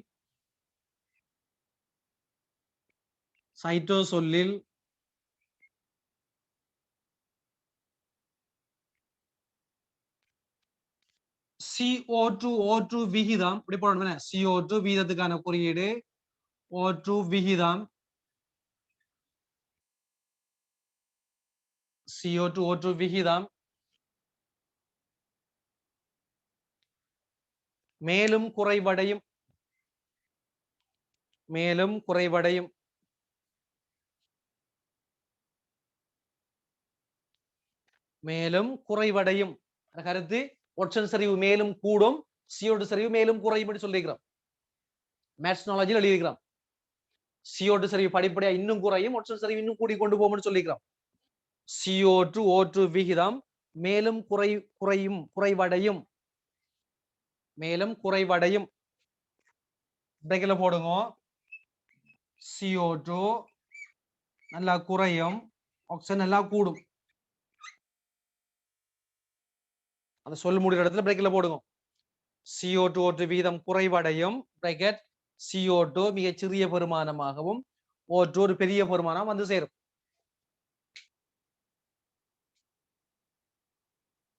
A: CO2 O2 விகிதம் இப்படி போடணும். CO2 விகிதத்துக்கான குறியீடு O2 விகிதம், CO2 O2 விகிதம் மேலும் குறைவடையும், கருத்து. ஆக்சிஜன் சரிவு மேலும் கூடும், CO2 சரிவு மேலும் குறையும் என்று சொல்லியிருக்கிறோம். மேத்ஸ்னாலஜியில் எழுதியிருக்கிறோம். CO2 சரிவு படிப்படியா இன்னும் குறையும், ஆக்சிஜன் சரிவு இன்னும் கூடி கொண்டு போகும்னு சொல்லியிருக்கிறோம். CO2 O2 விகிதம் மேலும் குறைவடையும், பிரேக்ல போடுங்க. CO2 நல்லா குறையும், ஆக்சிஜன் நல்லா கூடும். அந்த சொல் முடிகிற இடத்துல பிரேக்ல போடுங்க. CO2 O2 வீதம் குறைவடையும், பிராக்கெட் CO2 மிகச் சிறிய பெருமானமாகவும் O2 ஒரு பெரிய பெருமானம் வந்து சேரும்.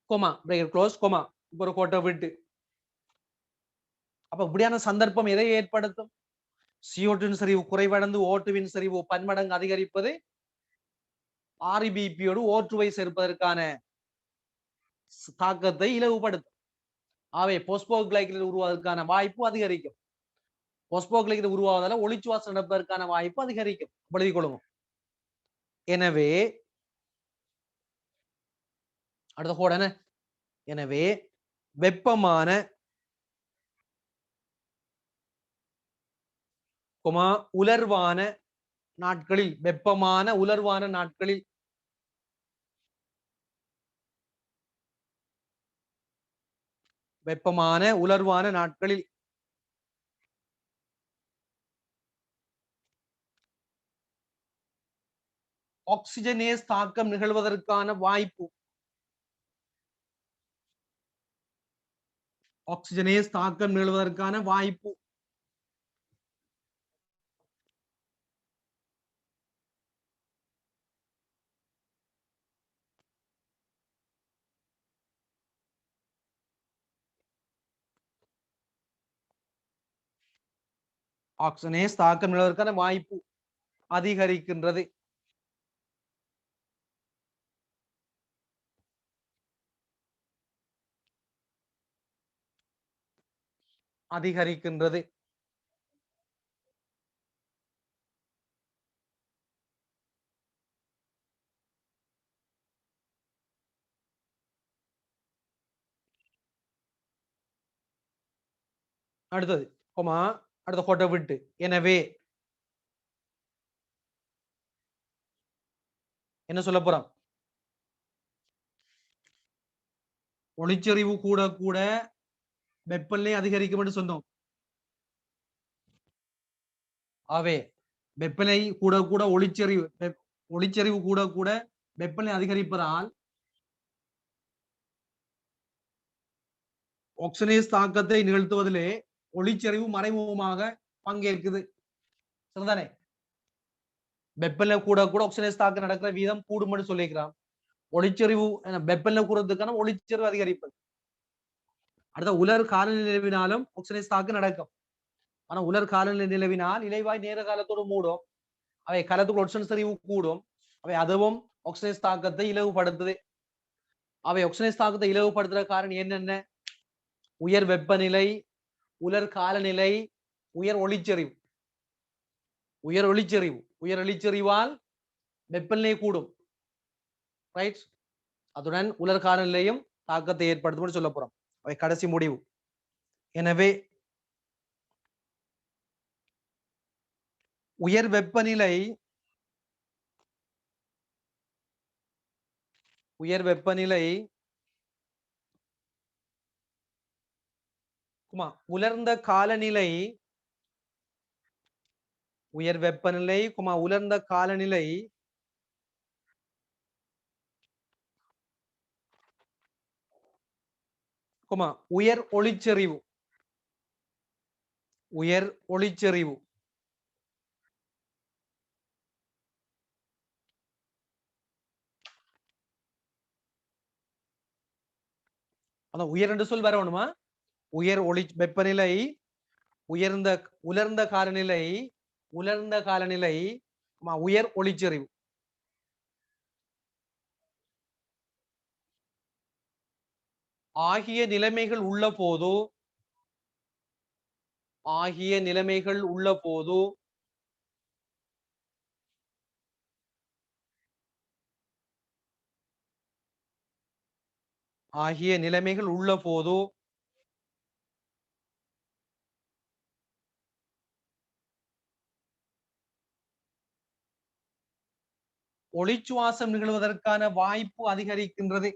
A: Coma, bracket close, coma. இப்போ ஒரு கோட்டை விட்டு. அப்ப இப்படியான சந்தர்ப்பம் எதை ஏற்படுத்தும்? CO2 சரிவு குறைவடைந்து O2வின் சரிவு பன்மடங்கு அதிகரிப்பது RBPயோடு O2வை சேர்ப்பதற்கான தாக்கத்தை இலகுபடுத்தும். ஆகவே போஸ்போகிளைகேட் உருவாவதற்கான வாய்ப்பு அதிகரிக்கும். போஸ்போகிளைகேட் உருவாவதால ஒளிச்சுவாசம் நடப்பதற்கான வாய்ப்பு அதிகரிக்கும். எழுதிக் கொள்ளுங்க. எனவே அடுத்த கோடு என்ன? எனவே வெப்பமான கொமா உலர்வான நாட்களில், வெப்பமான உலர்வான நாட்களில். வெப்பமான உலர்வான நாட்களில். ஆக்சிஜனேஸ் தாக்கம் நிகழ்வதற்கான வாய்ப்பு. ஆக்சிஜனேஸ் தாக்கம் நிகழ்வதற்கான வாய்ப்பு. ஆக்சிஜனேஸ் தாக்கம் நிகழ்வதற்கான வாய்ப்பு அதிகரிக்கின்றது. அதிகரிக்கின்றது. அடுத்தது கொமா அடுத்த கோட்டை விட்டு. எனவே என்ன சொல்ல போறோம்? ஒளிச்செறிவு கூட கூட வெப்பநிலை அதிகரிக்கும் என்று சொன்னோம். ஆவே வெப்பநிலை கூட கூட ஒளிச்செறிவு கூட கூட வெப்பநிலை அதிகரிப்பதால் ஆக்சிஜனேஸ் தாக்கத்தை நிகழ்த்துவதிலே ஒளிச்செறிவு மறைமுகமாக பங்கேற்குது. சரிதானே? வெப்பநிலை கூட கூட ஆக்சிஜனேஸ் தாக்கம் நடக்கிற வீதம் கூடும்னு சொல்லிக்கிறான். ஒளிச்செறிவு வெப்பநிலை கூடுறதுக்கான ஒளிச்செறிவு அதிகரிப்பது. அடுத்த உலர் காலநிலை நிலவினாலும் ஆக்சிஜனேஸ் தாக்கம் நடக்கும். ஆனா உலர் காலநிலை நிலவினால் இலைவாய் நேர காலத்தோடு மூடும். அவை காலத்துக்கு ஆக்சிஜன் செறிவு கூடும். அவை அதுவும் ஆக்சிஜனேஸ் தாக்கத்தை இலகுபடுத்துது. அவை ஆக்சிஜனேஸ் தாக்கத்தை இலகுபடுத்துற காரணம் என்னென்ன? உயர் வெப்பநிலை, உலர் காலநிலை, உயர் ஒளிச்செறிவு. உயர் ஒளிச்செறிவால் வெப்பநிலை கூடும். ரைட்? அதுடன் உலர் காலநிலையும் தாக்கத்தை ஏற்படுத்தும் சொல்ல போறோம். அவை கடைசி முடிவு. எனவே உயர் வெப்பநிலை உலர்ந்த காலநிலை, உயர் வெப்பநிலை உலர்ந்த காலநிலை உயர் ஒளிச்செறிவு அந்த உயர் என்று சொல் வரணுமா? உயர் வெப்பநிலை, உலர்ந்த காலநிலை, உயர் ஒளிச்செறிவு ஆகிய நிலைமைகள் உள்ள போதோ ஒளிச்சுவாசம் நிகழ்வதற்கான வாய்ப்பு அதிகரிக்கின்றது.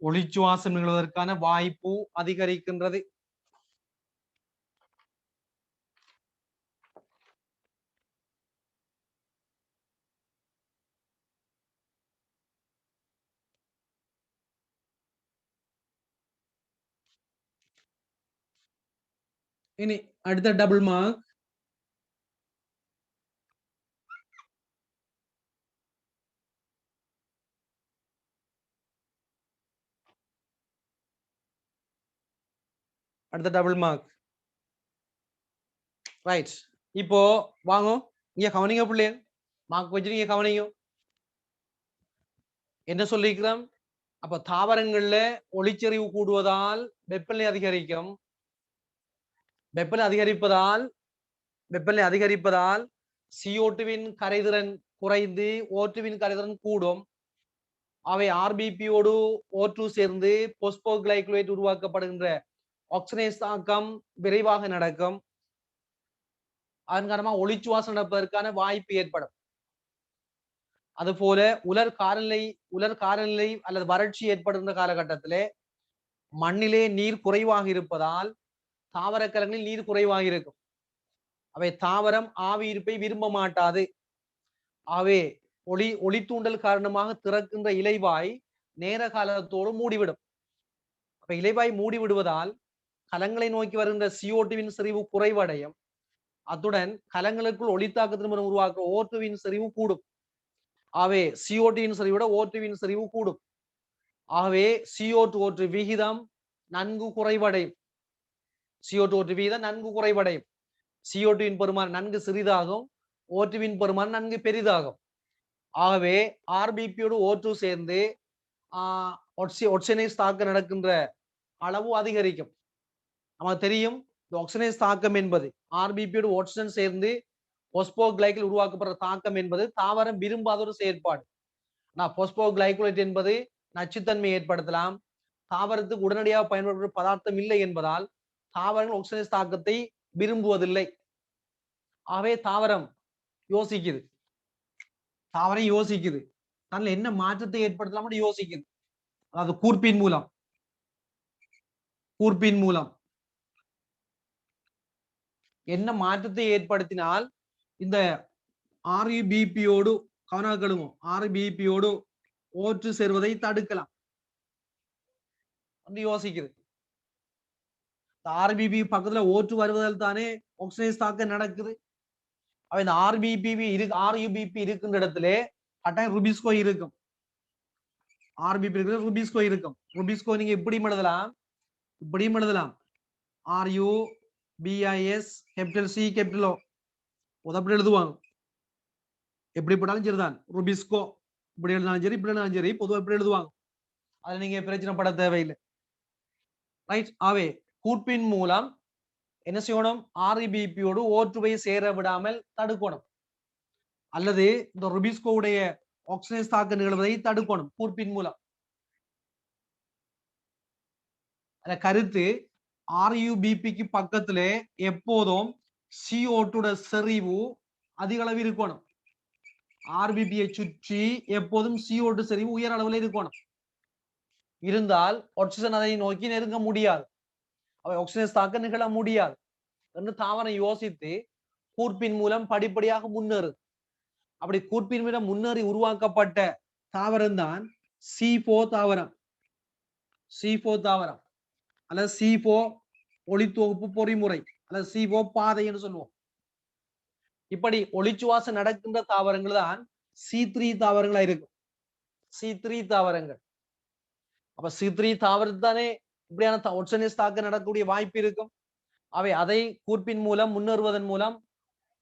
A: ஒளிச்சுவாசம் நிகழ்வதற்கான வாய்ப்பு அதிகரிக்கின்றது. இனி அடுத்த டபுள் மார்க். அடுத்த டபுள் மார்க். ரைட். இப்போ வாங்க இங்க கவனிங்க பிள்ளை. மார்க் வச்சு நீங்க கவனிங்க. என்ன சொல்லிக்கிறோம்? அப்ப தாவரங்கள்ல ஒளிச்செறிவு கூடுவதால் வெப்பநிலை அதிகரிக்கும். வெப்பநிலை அதிகரிப்பதால் CO2வின் கரைதிறன் குறைந்து O2வின் கரைதிறன் கூடும். அவை ஆர்பிபியோடு O2 சேர்ந்து போஸ்போகிளைகுலேட் உருவாக்கப்படுகின்ற ஆக்சிஜனேஸ் தாக்கம் விரைவாக நடக்கும். அதன் காரணமா ஒளிச்சுவாசம் நடப்பதற்கான வாய்ப்பு ஏற்படும். அதுபோல உலர் காலநிலை அல்லது வறட்சி ஏற்படுகின்ற காலகட்டத்திலே மண்ணிலே நீர் குறைவாக இருப்பதால் தாவரக்கலங்களில் நீர் குறைவாக இருக்கும். அவை தாவரம் ஆவி இருப்பை விரும்ப மாட்டாது. ஆகவே ஒளி தூண்டல் காரணமாக திறக்கின்ற இலைவாய் நேர காலத்தோடு மூடிவிடும். அப்ப இலைவாய் மூடிவிடுவதால் கலங்களை நோக்கி வருகின்ற CO2வின் செறிவு குறைவடையும். அத்துடன் கலங்களுக்குள் ஒளித்தாக்கத்தின் மூலம் உருவாக்குற O2வின் செறிவு கூடும். ஆகவே CO2வின் செறிவோட O2வின் செறிவு கூடும். ஆகவே CO2 விகிதம் நன்கு குறைவடையும். CO2 விகிதம் நன்கு குறைவடையும். CO2வின் பெருமானம் நன்கு சிறிதாகும். O2வின் பெருமானம் நன்கு பெரிதாகும். ஆகவே ஆர்பிபியோடு O2 சேர்ந்து ஒட்சினைஸ் தாக்கம் நடக்கின்ற அளவு அதிகரிக்கும். நமக்கு தெரியும் இந்த ஆக்சிஜனேஸ் தாக்கம் என்பது ஆர்பிபியோடு ஆக்சிஜன் சேர்ந்து போஸ்போகிளைகல் உருவாக்கப்படுற தாக்கம் என்பது தாவரம் விரும்பாத ஒரு செயற்பாடு. போஸ்போகிளைகுலேட் என்பது நச்சுத்தன்மை ஏற்படுத்தலாம். தாவரத்துக்கு உடனடியாக பயன்படுத்த பதார்த்தம் இல்லை என்பதால் தாவரங்கள் ஆக்சிஜனேஸ் தாக்கத்தை விரும்புவதில்லை. ஆகவே தாவரம் யோசிக்குது. தன்னில் என்ன மாற்றத்தை ஏற்படுத்தலாம் யோசிக்குது. அதாவது கூர்ப்பின் மூலம் என்ன மாற்றத்தை ஏற்படுத்தினால் இந்த ஆர்பிபியோடு கவனக்கழுவும் ஆர்பிபியோடு O2 சேர்வதை தடுக்கலாம் யோசிக்குது. ஆர்பிபி பக்கத்துல O2 வருவதால் தானே ஆக்சிஜனேஸ் தாக்கம் நடக்குது. இந்த ஆர்பிபி இருக்கின்ற இடத்துல கட்டாயம் ருபிஸ்கோ இருக்கும். ஆர்பிபி ருபிஸ்கோ இருக்கும். ருபிஸ்கோ நீங்க இப்படியும் எழுதலாம். RUBIS capital C capital O அப்படி எழுதுவாங்க. எப்படி போட்டாலும் சரிதான். ருபிஸ்கோ இப்படி எழுதினாலும் சரி இப்படி எழுதினாலும் சரி பொதுவாக இப்படி எழுதுவாங்க. அதை நீங்க பிரச்சனை பட தேவையில்லை. ரைட். ஆவே கூட்பின் மூலம் என்ன செய்யணும்? ஆர்பிபியோடு O2வை சேர விடாமல் தடுக்கணும். அல்லது இந்த ருபிஸ்கோவுடைய ஆக்சிஜனேஸ் தாக்கம் நிகழ்வதை தடுக்கணும் கூர்ப்பின் மூலம். அந்த கருத்து RUBPக்கு பக்கத்துல எப்போதும் CO2 செறிவு அதிக அளவு இருக்கணும். ஆர்பிபியை சுற்றி எப்போதும் CO2 செறிவு உயர் அளவில் இருக்கணும். இருந்தால் ஆக்சிஜன் அதை நோக்கி நெருங்க முடியாது. அவை ஆக்சிஜனேஸ் தாக்கம் நிகழ முடியாது என்று தாவரம் யோசித்து கூர்ப்பின் மூலம் படிப்படியாக முன்னேறு. அப்படி கூர்ப்பின் மூலம் முன்னேறி உருவாக்கப்பட்ட தாவரம் தான் C4 தாவரம். அல்லது C4 ஒளித்தொகுப்பு பொறிமுறை அல்லது C4 பாதை என்று சொல்லுவோம். இப்படி ஒளிச்சுவாசம் நடக்கின்ற தாவரங்கள் தான் C3 தாவரங்களா இருக்கும். C3 தாவரங்கள். அப்ப C3 தாவரத்தானே இப்படியான ஆக்சிஜனேஸ் தாக்கம் நடக்கக்கூடிய வாய்ப்பு இருக்கும். அவை அதை கூர்ப்பின் மூலம் முன்னேறுவதன் மூலம்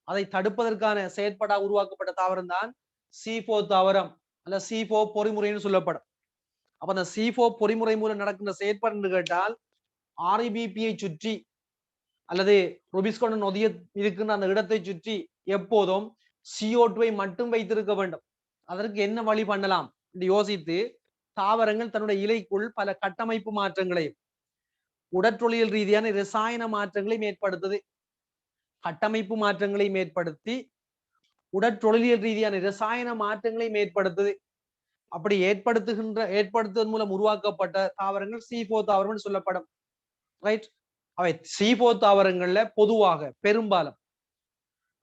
A: அதை தடுப்பதற்கான செயற்பாடாக உருவாக்கப்பட்ட தாவரம் தான் C4 தாவரம் அல்ல C4 பொறிமுறைன்னு சொல்லப்படும். அப்ப அந்த C4 பொறிமுறை மூலம் நடக்கின்ற செயற்பாடு என்று கேட்டால் RBPயை சுற்றி அல்லது ருபிஸ்கோன் நொதிய இருக்கின்ற அந்த இடத்தை சுற்றி எப்போதும் CO2வை மட்டும் வைத்திருக்க வேண்டும். அதற்கு என்ன வழி பண்ணலாம் என்று யோசித்து தாவரங்கள் தன்னுடைய இலைக்குள் பல கட்டமைப்பு மாற்றங்களையும் உடற்றொழியல் ரீதியான இரசாயன மாற்றங்களையும் ஏற்படுத்துது. கட்டமைப்பு மாற்றங்களையும் ஏற்படுத்தி உடற்றொழியல் ரீதியான இரசாயன மாற்றங்களையும் ஏற்படுத்துது. அப்படி ஏற்படுத்துவதன் மூலம் உருவாக்கப்பட்ட தாவரங்கள் C4 தாவரம் சொல்லப்படும். ரைட். அவை C4 தாவரங்கள்ல பொதுவாக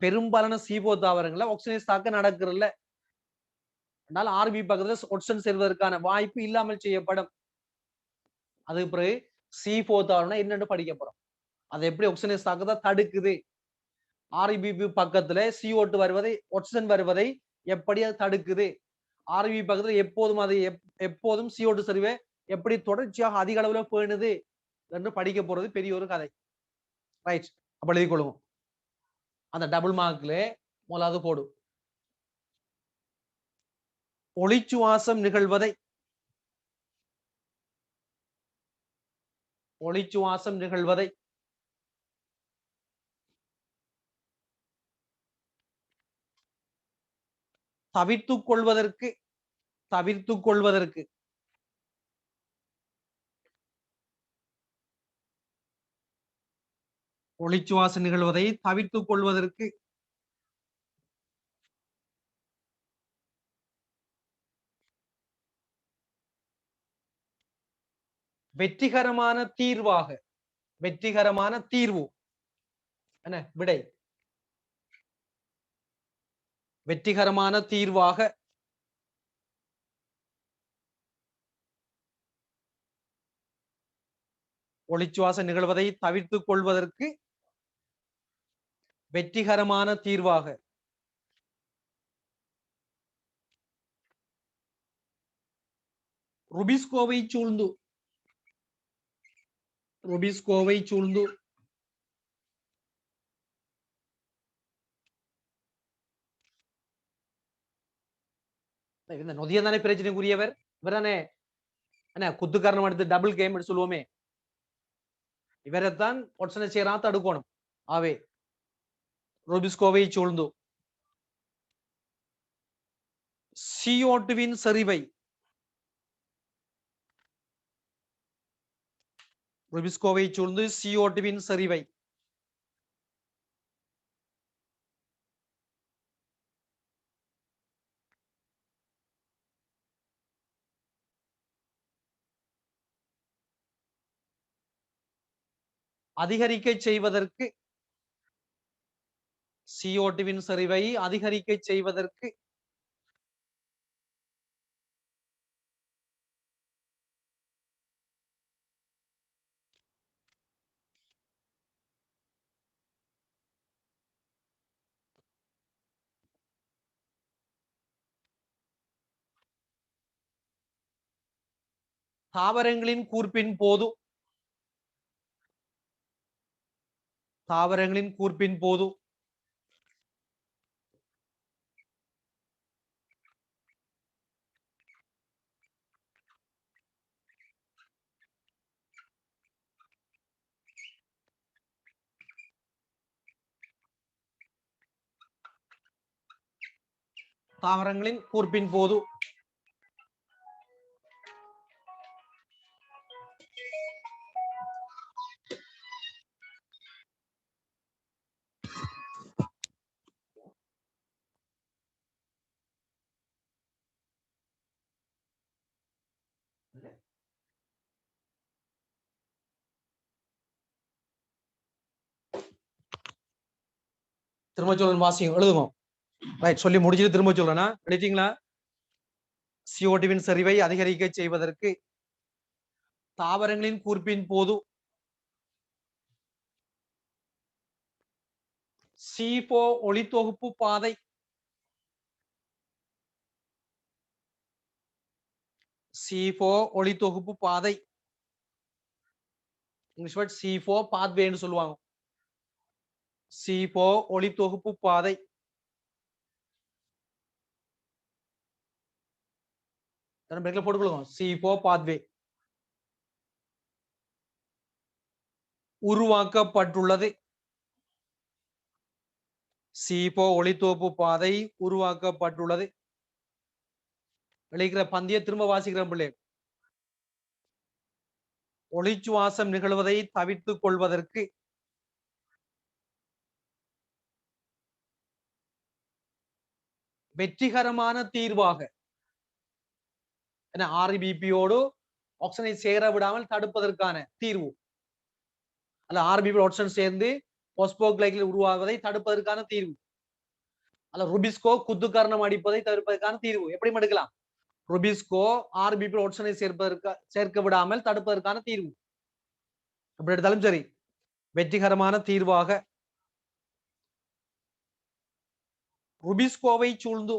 A: பெரும்பாலான C4 தாவரங்கள்ல ஆக்சிஜனேஸ் தாக்கம் நடக்கிறதுல RB பக்கத்துல ஆக்சிஜன் சேர்வதற்கான வாய்ப்பு இல்லாமல் செய்யப்படும். அது பிறகு C4 தாவரம் என்னன்னு படிக்க போறோம். அது எப்படி ஆக்சிஜனேஸ் தாக்கத்தை தடுக்குது, RBP பக்கத்துல CO2 வருவதை ஆக்சிஜன் வருவதை எப்படி அது தடுக்குது, RB பக்கத்துல எப்போதும் CO2 சரிவை எப்படி தொடர்ச்சியாக அதிக அளவுல பேணுது என்று படிக்க போறது பெரிய ஒரு கதை. ரைட். அப்ப எழுதி கொள்வோம். அந்த டபுள் மார்க்ல முதலாவது போடு. ஒளிச்சுவாசம் நிகழ்வதை தவிர்த்துக் கொள்வதற்கு தவிர்த்துக் கொள்வதற்கு. ஒளிச்சுவாசம் நிகழ்வதை தவிர்த்துக் கொள்வதற்கு. வெற்றிகரமான தீர்வாக. வெற்றிகரமான தீர்வு என்ன விடை? வெற்றிகரமான தீர்வாக. ஒளிச்சுவாசம் நிகழ்வதை தவிர்த்துக் கொள்வதற்கு வெற்றிகரமான தீர்வாக. ருபிஸ்கோவை சூழ்ந்து. ருபிஸ்கோவை சூழ்ந்து. இந்த நொதியம் தானே பிரச்சனைக்குரியவர் இவர் தானே என்ன குத்துக்காரணம் எடுத்து டபுள் கேம் சொல்லுவோமே இவரைத்தான் ஒட்சனை சேரா தடுக்கணும். ஆவே ருபிஸ்கோவை சூழ்ந்து. CO2வின் செறிவை. ருபிஸ்கோவை சூழ்ந்து CO2வின் செறிவை. அதிகரிக்க செய்வதற்கு. CO2வின் செறிவை அதிகரிக்க செய்வதற்கு. தாவரங்களின் கூர்ப்பின் போது. தாவரங்களின் கூர்ப்பின் போது. தாவரங்களின் கூர்ப்பின் போது. திரும்ப சொல்றேன் வாசிங்க எழுதுவோம். ரைட் சொல்லி முடிச்சுட்டு திரும்ப சொல்றேன்னா எழுதிட்டீங்களா? CO2வின் செறிவை அதிகரிக்க செய்வதற்கு தாவரங்களின் கூர்ப்பின் போது C4 ஒளித்தொகுப்பு பாதை. C4 ஒளித்தொகுப்பு பாதை. இங்கிலீஷ் வேர்ட் C4 பாத்வேன்னு சொல்லுவாங்க. C4 ஒளித்தொகுப்பு பாதை. போட்டுக்கொள்ளுங்க. C4 பாத்வே உருவாக்கப்பட்டுள்ளது. C4 ஒளித்தொகுப்பு பாதை உருவாக்கப்பட்டுள்ளது. விளைக்கிற பந்திய திரும்ப வாசிக்கிற பிள்ளை. ஒளிச்சுவாசம் நிகழ்வதை தவிர்த்துக் கொள்வதற்கு வெற்றிகரமான தீர்வாக. RBPயோடு ஆக்சிஜனை சேர விடாமல் தடுப்பதற்கான தீர்வு. அல்ல RBP ஆக்சிஜன் சேர்ந்து பாஸ்போகிளைகன் உருவாவதை தடுப்பதற்கான தீர்வு. அல்ல ருபிஸ்கோ குத்துக்காரணம் அடிப்பதை தவிர்ப்பதற்கான தீர்வு. எப்படி எடுக்கலாம்? ருபிஸ்கோ RBP ஆக்சிஜனை சேர்க்க விடாமல் தடுப்பதற்கான தீர்வு. எப்படி எடுத்தாலும் சரி வெற்றிகரமான தீர்வாக. ருபிஸ்கோவை சூழ்ந்து.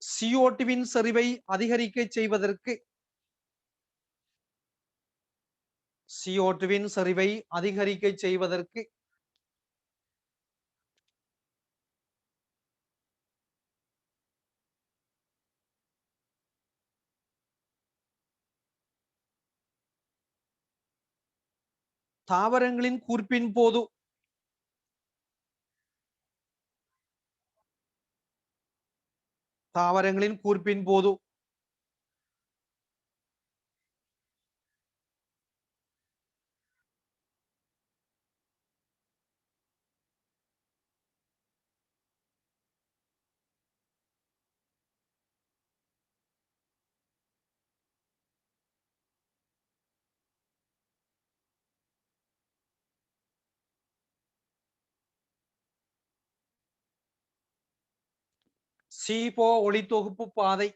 A: CO2வின் செறிவை அதிகரிக்க செய்வதற்கு. CO2வின் செறிவை அதிகரிக்க செய்வதற்கு தாவரங்களின் கூர்ப்பின் போது தாவரங்களின் கூர்ப்பின் போது சீபோ ஒளித்தொகுப்பு பாதை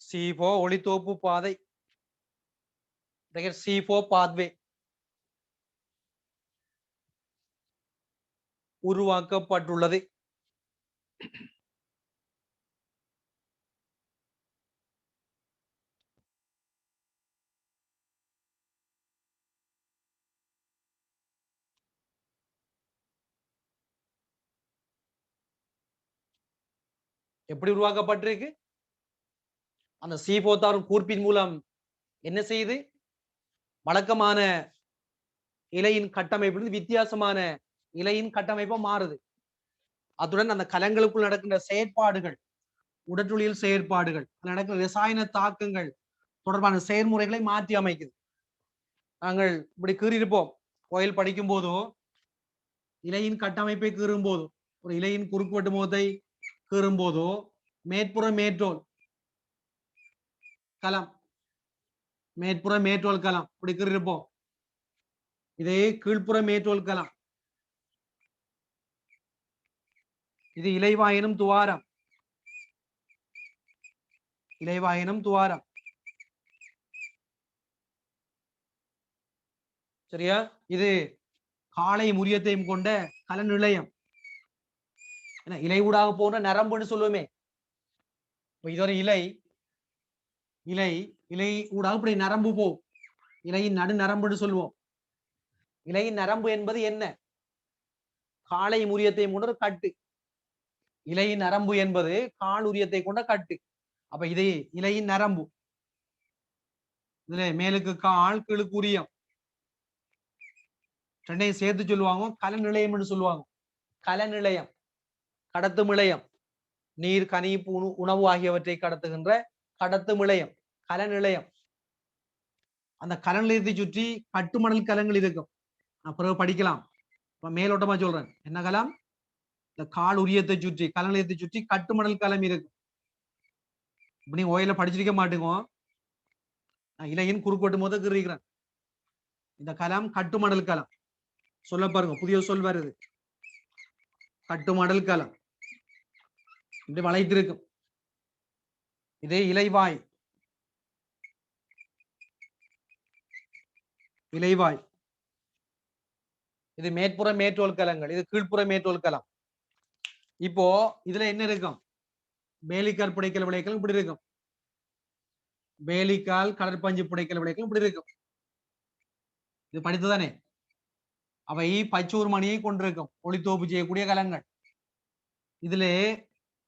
A: சீபோ ஒளித்தொகுப்பு பாதை சீபோ பாத்வே உருவாக்கப்பட்டுள்ளது. எப்படி உருவாக்கப்பட்டிருக்கு? அந்த சீபோ தாவரம் கூர்ப்பின் மூலம் என்ன செய்யுது? வழக்கமான இலையின் கட்டமைப்பு வித்தியாசமான இலையின் கட்டமைப்பா மாறுது. அத்துடன் அந்த கலங்களுக்குள் நடக்கின்ற செயற்பாடுகள், உடற்சூழியல் செயற்பாடுகள், நடக்கிற ரசாயன தாக்கங்கள் தொடர்பான செயல்முறைகளை மாற்றி அமைக்குது. நாங்கள் இப்படி கீறியிருப்போம் கோயில் படிக்கும் போதோ, இலையின் கட்டமைப்பை கீறும் போதோ, ஒரு இலையின் குறுக்குவெட்டு முகத்தை கீறும் போதோ, மேற்புற மேற்றோல் களம், மேற்புற மேற்றோல் களம் இப்படி கீறியிருப்போம். இதே கீழ்ப்புற மேற்றோல் களம், இது இலைவாயினும் துவாரம், இலைவாயினும் துவாரம். சரியா? இது காளை முரியத்தையும் கொண்ட கல நிலையம். இலை ஊடாக போன்ற நரம்புன்னு சொல்லுவோமே. இது ஒரு இலை, இலை இலை ஊடாக இப்படி நரம்பு போகும். இலையின் நடு நரம்புன்னு சொல்லுவோம். இலையின் நரம்பு என்பது என்ன? காளை முரியத்தையும் கொண்ட ஒரு கட்டு. இலையின் நரம்பு என்பது கால் உரியத்தை கொண்ட கட்டு. அப்ப இது இலையின் நரம்பு. இதுல மேலுக்கு கால், கீழுக்கு உரியம், ரெண்டையும் சேர்த்து சொல்லுவாங்க. கல நிலையம் சொல்லுவாங்க. கல நிலையம், கடத்து மிளையம், நீர், கனி, உணவு ஆகியவற்றை கடத்துகின்ற கடத்து மிளையம், கல நிலையம். அந்த கல நிலையத்தை சுற்றி கட்டுமணல் கலங்கள் இருக்கும். பிறகு படிக்கலாம். மேலோட்டமா சொல்றேன். என்ன கலம்? இந்த கால் உரியத்தை சுற்றி, கல நிலையத்தை சுற்றி கட்டுமணல் கலம் இருக்கும். இப்படி ஓயில படிச்சிருக்க மாட்டேங்க. இலையின் குறுக்கோட்டு போது கீறிக்கிறேன். இந்த கலம் கட்டுமணல் கலம். சொல்ல பாருங்க, புதிய சொல் வருது. கட்டுமடல் கலம் இப்படி வளைத்திருக்கும். இதே இலைவாய், இலைவாய். இது மேற்புற மேற்றோல் கலங்கள், இது கீழ்ப்புற மேற்றோல் கலம். இப்போ இதுல என்ன இருக்கும்? பேலிக்கால் புடைக்கல் விளைக்கல் இப்படி இருக்கும். பேலிக்கால் கடற்பஞ்சு புடைக்கல் விளைக்கல் இப்படி இருக்கும். இது படித்துதானே? அவை பச்சூர் மணியை கொண்டிருக்கும், ஒளித்தோப்பு செய்யக்கூடிய கலங்கள். இதுல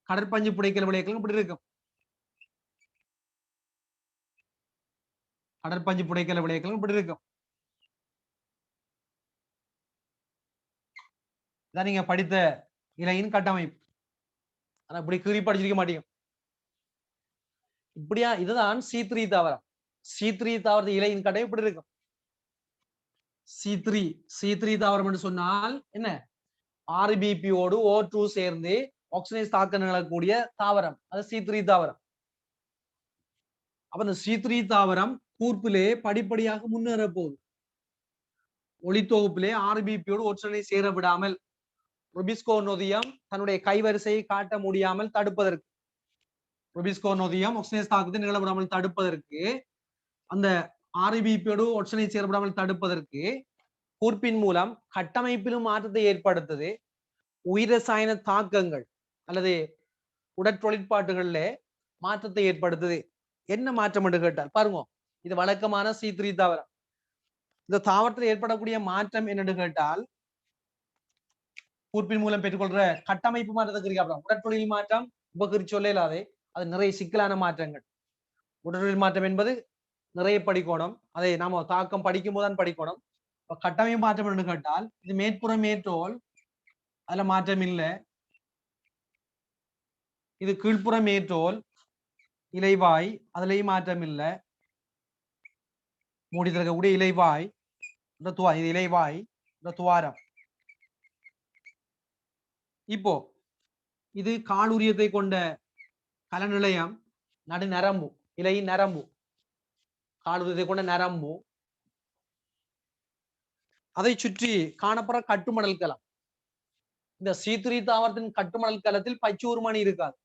A: கடற்பஞ்சு புடைக்கல் விளைக்கல் இப்படி இருக்கும். கடற்பஞ்சு புடைக்கல் விளைக்கல் இப்படி இருக்கும். இதான் நீங்க படித்த இலையின் கட்டமைப்பு. ஆனா இப்படி கீறி படிச்சிருக்க மாட்டீங்க. இப்படியா? இதுதான் C3 தாவரம். C3 தாவரத்து இலையின் கட்டமைப்பு இப்படி இருக்கும். C3 தாவரம் என்று சொன்னால் என்ன? RBPயோடு O2 சேர்ந்து ஆக்சிஜன் தாக்கம் நிகழக்கூடிய தாவரம், அது C3 தாவரம். அப்ப இந்த C3 தாவரம் கூர்ப்பிலே படிப்படியாக முன்னேற போகுது. ஒளித்தொகுப்பிலே RBPயோடு ஒற்றனை சேர விடாமல், ருபிஸ்கோ நொதியம் தன்னுடைய கைவரிசையை காட்ட முடியாமல் தடுப்பதற்கு, ருபிஸ்கோ நொதியம் ஆக்சிஜன் தாக்கத்தை நிகழ விடாமல் தடுப்பதற்கு, அந்த RBPயோடு ஒற்றனை சேர விடாமல் தடுப்பதற்கு கூர்ப்பின் மூலம் கட்டமைப்பிலும் மாற்றத்தை ஏற்படுத்துது. உயிர் ரசாயன தாக்கங்கள் அல்லது உடற்தொழிற்பாட்டுகள்ல மாற்றத்தை ஏற்படுத்துது. என்ன மாற்றம் என்று கேட்டால் பாருங்க, இது வழக்கமான C3 தாவரம். இந்த தாவரத்தில் ஏற்படக்கூடிய மாற்றம் என்னன்னு கேட்டால், கூர்ப்பின் மூலம் பெற்றுக்கொள்ற கட்டமைப்பு மாற்றத்தை உடற்தொழில் மாற்றம் உபகரி சொல்ல இல்லாதே, அது நிறைய சிக்கலான மாற்றங்கள். உடலியல் மாற்றம் என்பது நிறைய படிக்கணும். அதை நாம தாக்கம் படிக்கும் போதுதான் படிக்கணும். கட்டமைப்பு மாற்றம் என்று கேட்டால் இது மேற்புற மேற்றோல், அதுல மாற்றம் இல்லை. இது கீழ்ப்புற மேற்றோல், இலைவாய், அதுலயும் மாற்றம் இல்லை. மூடி திறக்கக்கூடிய இலைவாய், இது இலைவாய், துவாரம். இப்போ இது காலுரியத்தை கொண்ட கலநிலையம், நடு நரம்பு, இலை நரம்பு, காலுரியத்தை கொண்ட நரம்பு. அதை சுற்றி காணப்படுற கட்டுமணல் கலம். இந்த C3 தாவரத்தின் கட்டுமணல் கலத்தில் பச்சை உருமணி இருக்காது.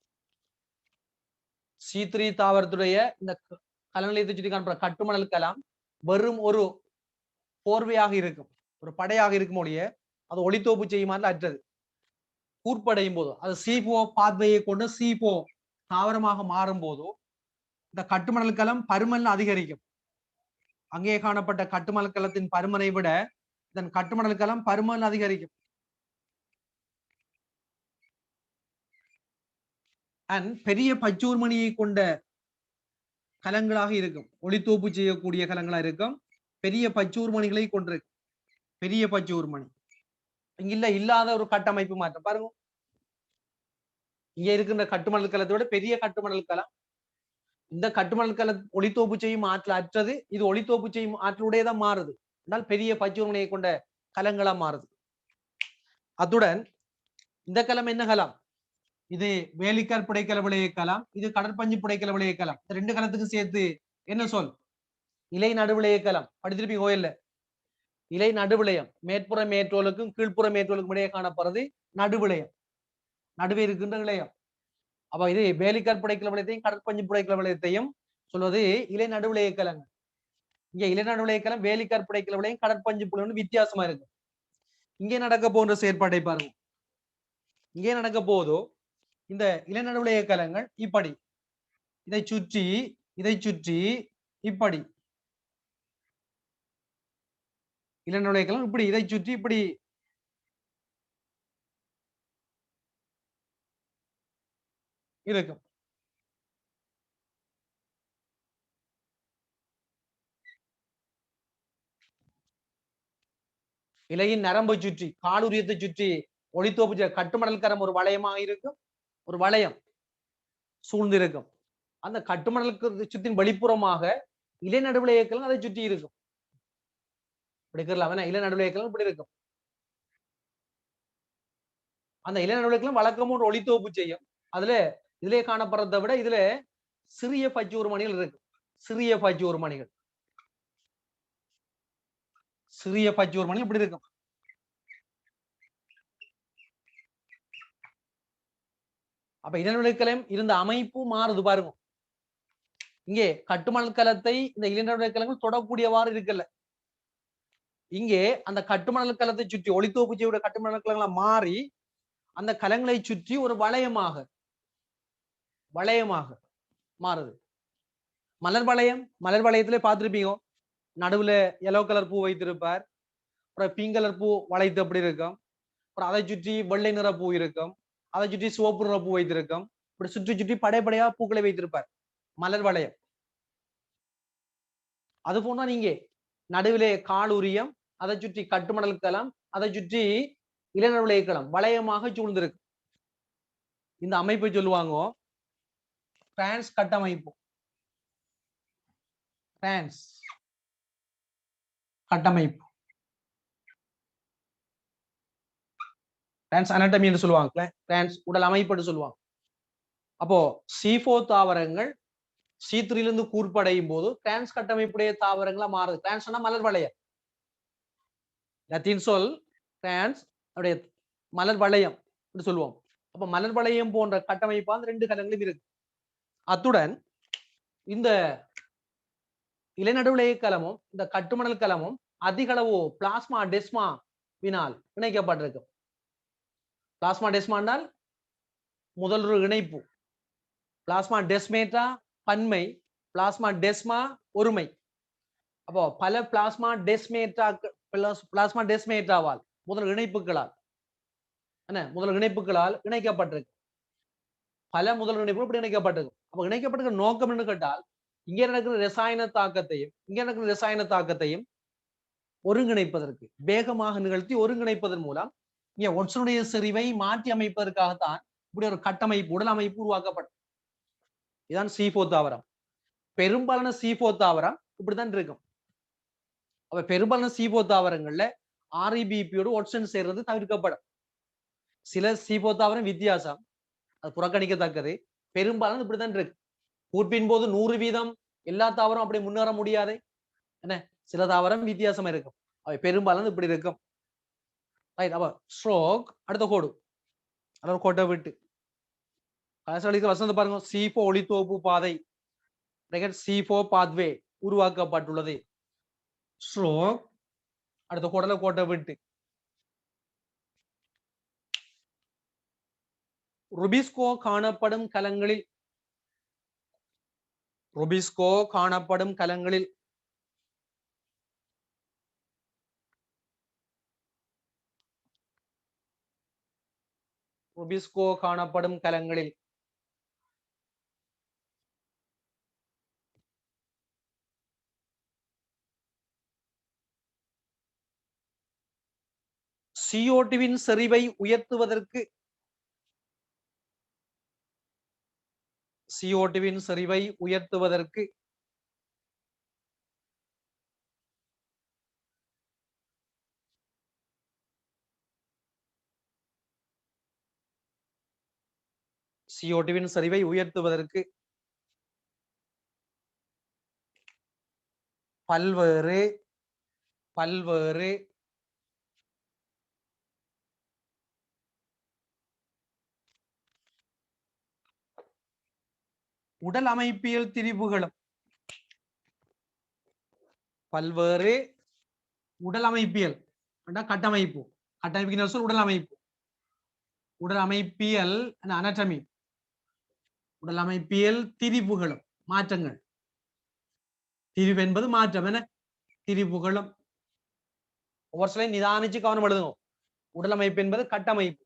A: C3 தாவரத்துடைய இந்த கலநிலையத்தை சுற்றி காணப்படுற கட்டுமணல் கலம் வெறும் ஒரு போர்வையாக இருக்கும், ஒரு படையாக இருக்கும் ஒழிய அது ஒளித்தோப்பு செய்யுமாறு அற்றது. கூர்ப்படையும் போது அது C4 பாத்வையை கொண்டு C4 தாவரமாக மாறும் போதோ இந்த கட்டுமணல் கலம் பருமன் அதிகரிக்கும். அங்கே காணப்பட்ட கட்டுமணல் கலத்தின் பருமனை விட இதன் கட்டுமணல் கலம் பருமன் அதிகரிக்கும். அண்ட் பெரிய பச்சூர்மணியை கொண்ட கலங்களாக இருக்கும், ஒளித்தோப்பு செய்யக்கூடிய கலங்களா இருக்கும். பெரிய பச்சூர்மணிகளை கொண்டிருக்கும். பெரிய பச்சூர்மணி இங்க இல்லாத ஒரு கட்டமைப்பு மாற்றம் பாருங்க. இங்க இருக்கின்ற கட்டுமணல் கலத்தை விட பெரிய கட்டுமணல் கலம். இந்த கட்டுமணல் கல ஒளித்தோப்பு செய்யும் ஆற்றல் அற்றது. இது ஒளித்தோப்பு செய்யும் ஆற்றலுடையதான் மாறுது. என்றால் பெரிய பச்சூர்மணியை கொண்ட கலங்களா மாறுது. அத்துடன் இந்த கலம் என்ன கலம்? இது வேலிக்கால் புடைக்கல விளைய கலம், இது கடற்பஞ்சு புடைக்கல விளைய கலம். இந்த ரெண்டு கலத்துக்கு சேர்த்து என்ன சொல்? இலை நடுவிளைய கலம். படித்திருப்பீங்க கோயில்ல. இலை நடுவிளையம், மேற்புற மேற்றோலுக்கும் கீழ்ப்புற மேற்றோலுக்கும் இடையே காணப்படுறது நடுவிளையம், நடுவே இருக்கின்ற இளையம். அப்ப இது வேலிக்கால் புடைக்கல விளையத்தையும் கடற்பஞ்சு புடைக்கல விளையத்தையும் சொல்வது இலை நடுவிளைய கலங்கள். இங்க இலை நடுவிளைய கலம் வேலிக்கால் புடைக்கல விளையம் கடற்பஞ்சு புலை வித்தியாசமா இருக்கு. இங்கே நடக்க போன்ற செயற்பாட்டை பாருங்க. இங்கே நடக்க போதோ இந்த இளநடுவிளைய கலங்கள் இப்படி இதை சுற்றி இப்படி இளநடுவிளைய கலம் இப்படி இதை சுற்றி இப்படி இருக்கும். இலையின் நரம்பை சுற்றி காலுரியத்தை சுற்றி ஒளித்தோப்பு கட்டுமணல் கரம் ஒரு வளையமாக இருக்கும், ஒரு வளையம் சூழ்ந்திருக்கும். அந்த கட்டுமணலுக்கு சுற்றின் வெளிப்புறமாக இலை நடுவிளையக்கலம் அதை சுற்றி இருக்கும். இலை நடுவிளையக்கலம் இப்படி இருக்கும். அந்த இலை நடுவிளையக்கலம் வழக்கமும் ஒரு ஒளித்தோப்பு செய்யும். இதிலே காணப்படுறதை விட இதுல சிறிய பச்சூர் மணிகள் இருக்கு. சிறிய பச்சூர் மணிகள் இப்படி இருக்கும். அப்ப இளநடுக்கலம் இருந்த அமைப்பு மாறுது பாருங்க. இங்கே கட்டுமணல் கலத்தை இந்த இளநடுக்கலங்கள் தொடக்கூடியவாறு இருக்குல்ல. இங்கே அந்த கட்டுமணல் கலத்தை சுற்றி ஒளித்தோப்பு செய்ய கட்டுமணல் கலங்களை மாறி அந்த கலங்களை சுற்றி ஒரு வளையமாக மாறுது. மலர் வளையத்திலே பார்த்திருப்பீங்க. நடுவுல எல்லோ கலர் பூ வைத்திருப்பார், அப்புறம் பிங்க் கலர் பூ வளைத்து அப்படி இருக்கும். அப்புறம் அதை சுற்றி வெள்ளை நிற பூ இருக்கும், அதை சுற்றி சிவப்பு நிற பூ வைத்திருக்கும். இப்படி சுற்றி படைப்படையா பூக்களை வைத்திருப்பார், மலர் வளையம். அது போனா நீங்க நடுவிலே காலுரியம், அதை சுற்றி கட்டுமணல் கலம், அதை சுற்றி இளநடுவிளைய களம் வளையமாக சூழ்ந்திருக்கு. இந்த அமைப்பை சொல்லுவாங்க பிரான்ஸ் கட்டமைப்பு. பிரான்ஸ் கட்டமைப்பு, பிரான்ஸ் அனாட்டமி என்று சொல்லுவாங்க, பிரான்ஸ் உடல் அமைப்பு என்று சொல்லுவாங்க. அப்போ C4 தாவரங்கள் C3 இருந்து கூர்ப்படையும் போது பிரான்ஸ் கட்டமைப்புடைய தாவரங்களா மாறுது. பிரான்ஸ் மலர் வளையம், லத்தீன் சொல் பிரான்ஸ் மலர் வளையம் என்று சொல்லுவோம். அப்ப மலர் வளையம் போன்ற கட்டமைப்பா அந்த ரெண்டு கலங்களும் இருக்கு. அத்துடன் இந்த இலைநடுவிளைய கலமும் இந்த கட்டுமணல் கலமும் அதிக அளவு பிளாஸ்மா டெஸ்மாவினால் இணைக்கப்பட்டிருக்கு. பிளாஸ்மா டெஸ்மா என்றால் முதல் ஒரு இணைப்பு. பிளாஸ்மா டெஸ்மேட்டா பன்மை, பிளாஸ்மா டெஸ்மா ஒருமை. அப்போ பல பிளாஸ்மா டெஸ்மேட்டாவால் முதல் இணைப்புகளால் இணைக்கப்பட்டிருக்கு. பல முதல் இணைப்புகள் இப்படி இணைக்கப்பட்டிருக்கு. அப்ப இணைக்கப்பட்டிருக்கிற நோக்கம் என்று கேட்டால் இங்க நடக்கிற ரசாயன தாக்கத்தையும் ஒருங்கிணைப்பதற்கு வேகமாக நிகழ்த்தி ஒருங்கிணைப்பதன் மூலம் இங்க ஒட்சனுடைய செறிவை மாற்றி அமைப்பதற்காகத்தான் இப்படி ஒரு கட்டமைப்பு உடல் அமைப்பு உருவாக்கப்படும். இதுதான் C4 தாவரம். பெரும்பாலான C4 தாவரம் இப்படித்தான் இருக்கும். அப்ப பெரும்பாலான C4 தாவரங்கள்ல REBP-யோடு ஒட்சன் சேர்றது தவிர்க்கப்படும். சில C4 தாவரம் வித்தியாசம், அது புறக்கணிக்கத்தக்கது. பெரும்பாலும் இப்படித்தான் இருக்கு. கூற்பின் போது 100% எல்லா தாவரம் அப்படி முன்னேற முடியாது. என்ன, சில தாவரம் வித்தியாசமா இருக்கும். அவை பெரும்பாலும் இப்படி இருக்கும். ரைட். அப்ப ஸ்ட்ரோக் அடுத்த கோடு, அதாவது கோட்டை விட்டு வசந்த பாருங்க. C4 ஒளித்தோப்பு பாதை C4 பாத்வே உருவாக்கப்பட்டுள்ளது. ஸ்ட்ரோக் அடுத்த கோடல கோட்டை விட்டு ருபிஸ்கோ காணப்படும் கலங்களில் CO2வின் செறிவை உயர்த்துவதற்கு பல்வேறு உடல் அமைப்பியல் திரிபுகளும் திரிபுகளும் மாற்றங்கள். திரிவு என்பது மாற்றம், என்ன திரிபுகளும் ஒவ்வொரு சில நிதானிச்சு கவனம் எழுதுங்க. உடலமைப்பு என்பது கட்டமைப்பு,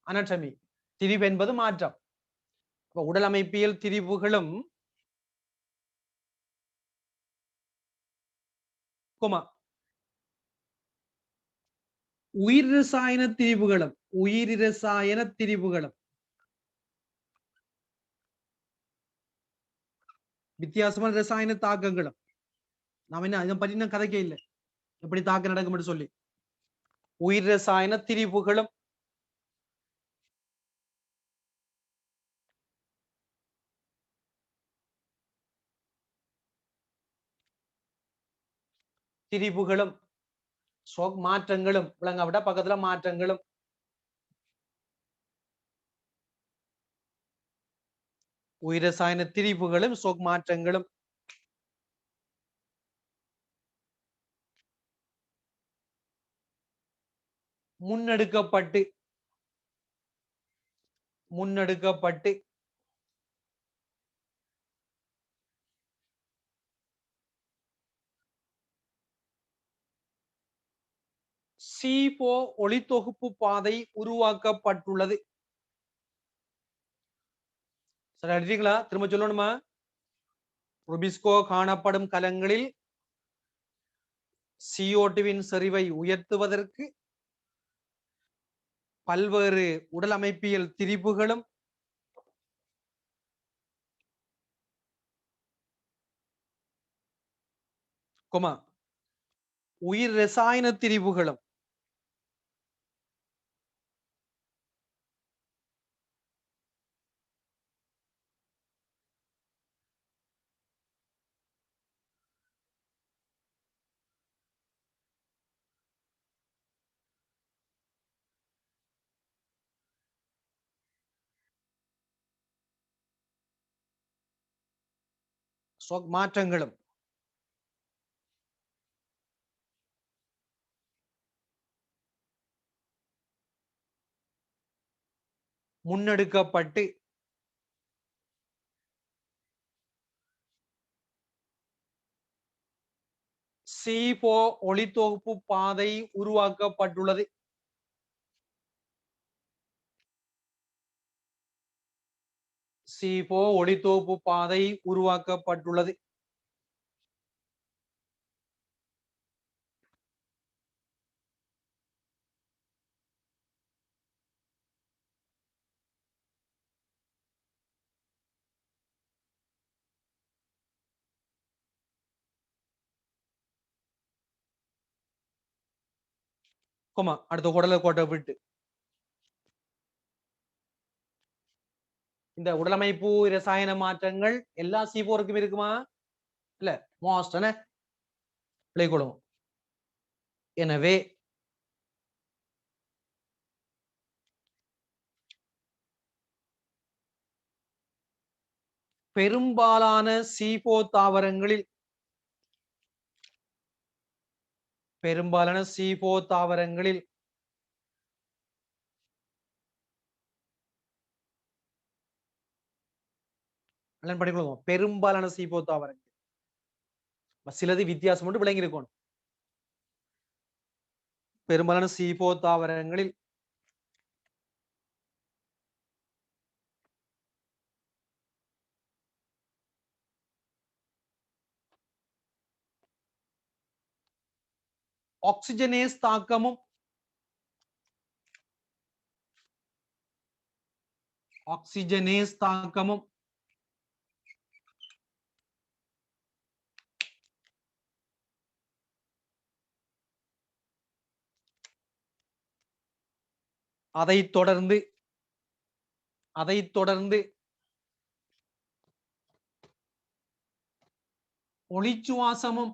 A: அனட்டமி. திரிவு என்பது மாற்றம். உடலமைப்பியல் திரிவுகளும் உயிர் ரசாயன திரிவுகளும் வித்தியாசமான ரசாயன தாக்கங்களும். நாம என்ன இதை பற்றி கதைக்க இல்லை, எப்படி தாக்கம் நடக்கும் என்று சொல்லி. உயிர் ரசாயன திரிவுகளும் மாற்றங்களும் விளங்க விட பக்கத்துல மாற்றங்களும். உயிர் ரசாயன திரிவுகளும் மாற்றங்களும் முன்னெடுக்கப்பட்டு C4 ஒளித்தொகுப்பு பாதை உருவாக்கப்பட்டுள்ளது. சரி, எழுதிங்களா? திரும்ப சொல்லணுமா? ருபிஸ்கோ காணப்படும் கலங்களில் CO2வின் செறிவை உயர்த்துவதற்கு பல்வேறு உடல் அமைப்பியல் திரிபுகளும் உயிர் ரசாயன திரிபுகளும் மாற்றங்களும் முன்னெடுக்கப்பட்டு C4 ஒளித்தொகுப்பு பாதை உருவாக்கப்பட்டுள்ளது. C4 ஒளித்தொகுப்பு பாதை உருவாக்கப்பட்டுள்ளது. அடுத்த குடலை கோட்டை விட்டு இந்த உடலமைப்பு ரசாயன மாற்றங்கள் எல்லா C4க்கும் இருக்குமா? இல்ல, மோஸ்ட் விளைகொள்ளும். எனவே பெரும்பாலான C4 தாவரங்களில் படிக்கொள்ளும். பெரும்பாலான C4 தாவரங்கள், சிலது வித்தியாசம் மட்டும் விளங்கி இருக்கணும். பெரும்பாலான C4 தாவரங்களில் ஆக்சிஜனேஸ் தாக்கமும் அதைத் தொடர்ந்து ஒளிச்சுவாசமும்